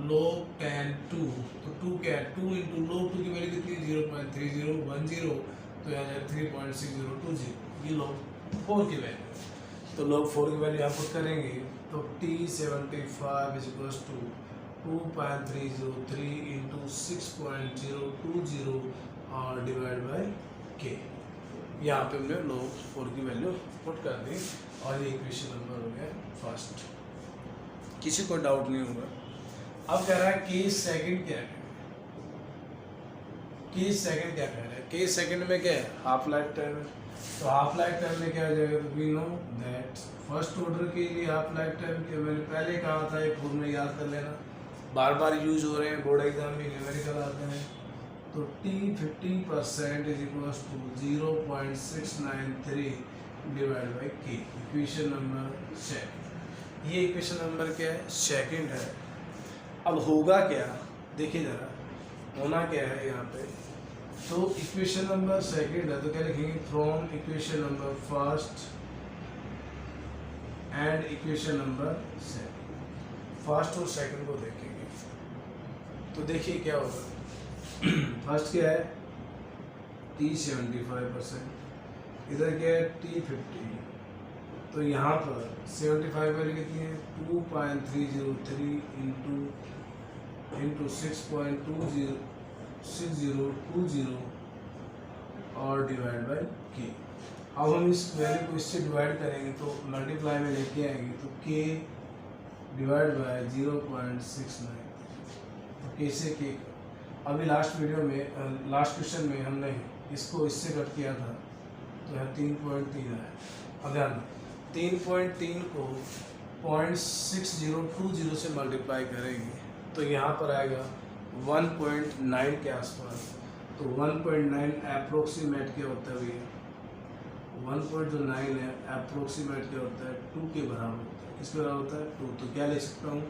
log 10 2, तो 2 क्या है 2 × log 2 की वैल्यू कितनी 0.3010, तो यहाँ जाए 3.6020, ये log 4 की वैल्यू। तो log 4 की वैल्यू यहाँ पुट करेंगे तो T 75 = 2.303 × 6.020 और / के। यहाँ पे हमने log 4 की वैल्यू पुट कर दी और ये इक्वेशन नंबर हो गया फर्स्ट। किसी को डाउट नहीं होगा। अब कह रहा है केस सेकंड क्या है, केस सेकंड क्या कह रहा है, केस सेकंड में क्या है, हाफ लाइफ टाइम है। तो हाफ लाइफ टाइम में क्या हो जाएगा, तो we know that first order के लिए हाफ लाइफ टाइम के मैंने पहले कहा था, एक फॉर्मूला याद कर लेना, बार बार यूज हो रहे हैं, बोर्ड एग्जाम में न्यूमेरिकल आते हैं। तो T 50% is equals to 0.693 divide by के, इक्वेशन नंबर सेकंड। ये इक्वेशन नंबर क्या है, सेकंड है। अब होगा क्या, देखिए जरा होना क्या है यहाँ पे। तो इक्वेशन नंबर सेकंड है तो क्या लिखेंगे, from equation number first and equation number second, first और सेकंड को देखेंगे। तो देखिए क्या होगा, फर्स्ट क्या है T 75%, इधर क्या है T 50, तो यहाँ पर 75 वैल्यू कितनी है 2.303 इंटू 6.6020 और डिवाइड बाई के। अब हम इस वैल्यू को इससे डिवाइड करेंगे तो मल्टीप्लाई में लेके आएंगे, तो के डिवाइड बाय 0.69, तो के से के। अभी लास्ट वीडियो में लास्ट क्वेश्चन में हमने इसको इससे कट किया था तो यहाँ 3.3 आया। अगर 3.3 को 0.6020 से मल्टीप्लाई करेंगे तो यहाँ पर आएगा 1.9 के आसपास। तो 1.9 अप्रोक्सीमेट क्या होता है भैया, 1.9 है अप्रोक्सीमेट क्या होता है 2 के बराबर होता है, किसके बराबर होता है 2। तो क्या लिख सकता हूँ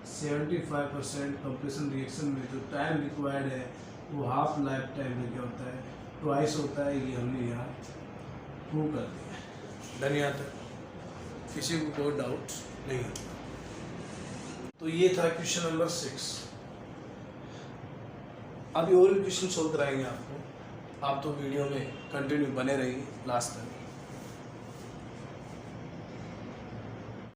75% कंप्रेशन रिएक्शन में जो टाइम रिक्वायर्ड है वो हाफ लाइफ टाइम में क्या होता है ट्वाइस होता है। ये हमने यहाँ प्रूव कर दिया। धन्यवाद, किसी को कोई डाउट नहीं होता। तो ये था क्वेश्चन नंबर 6। अभी और भी क्वेश्चन सोल्व कराएंगे आपको, आप तो वीडियो में कंटिन्यू बने रहिए लास्ट तक।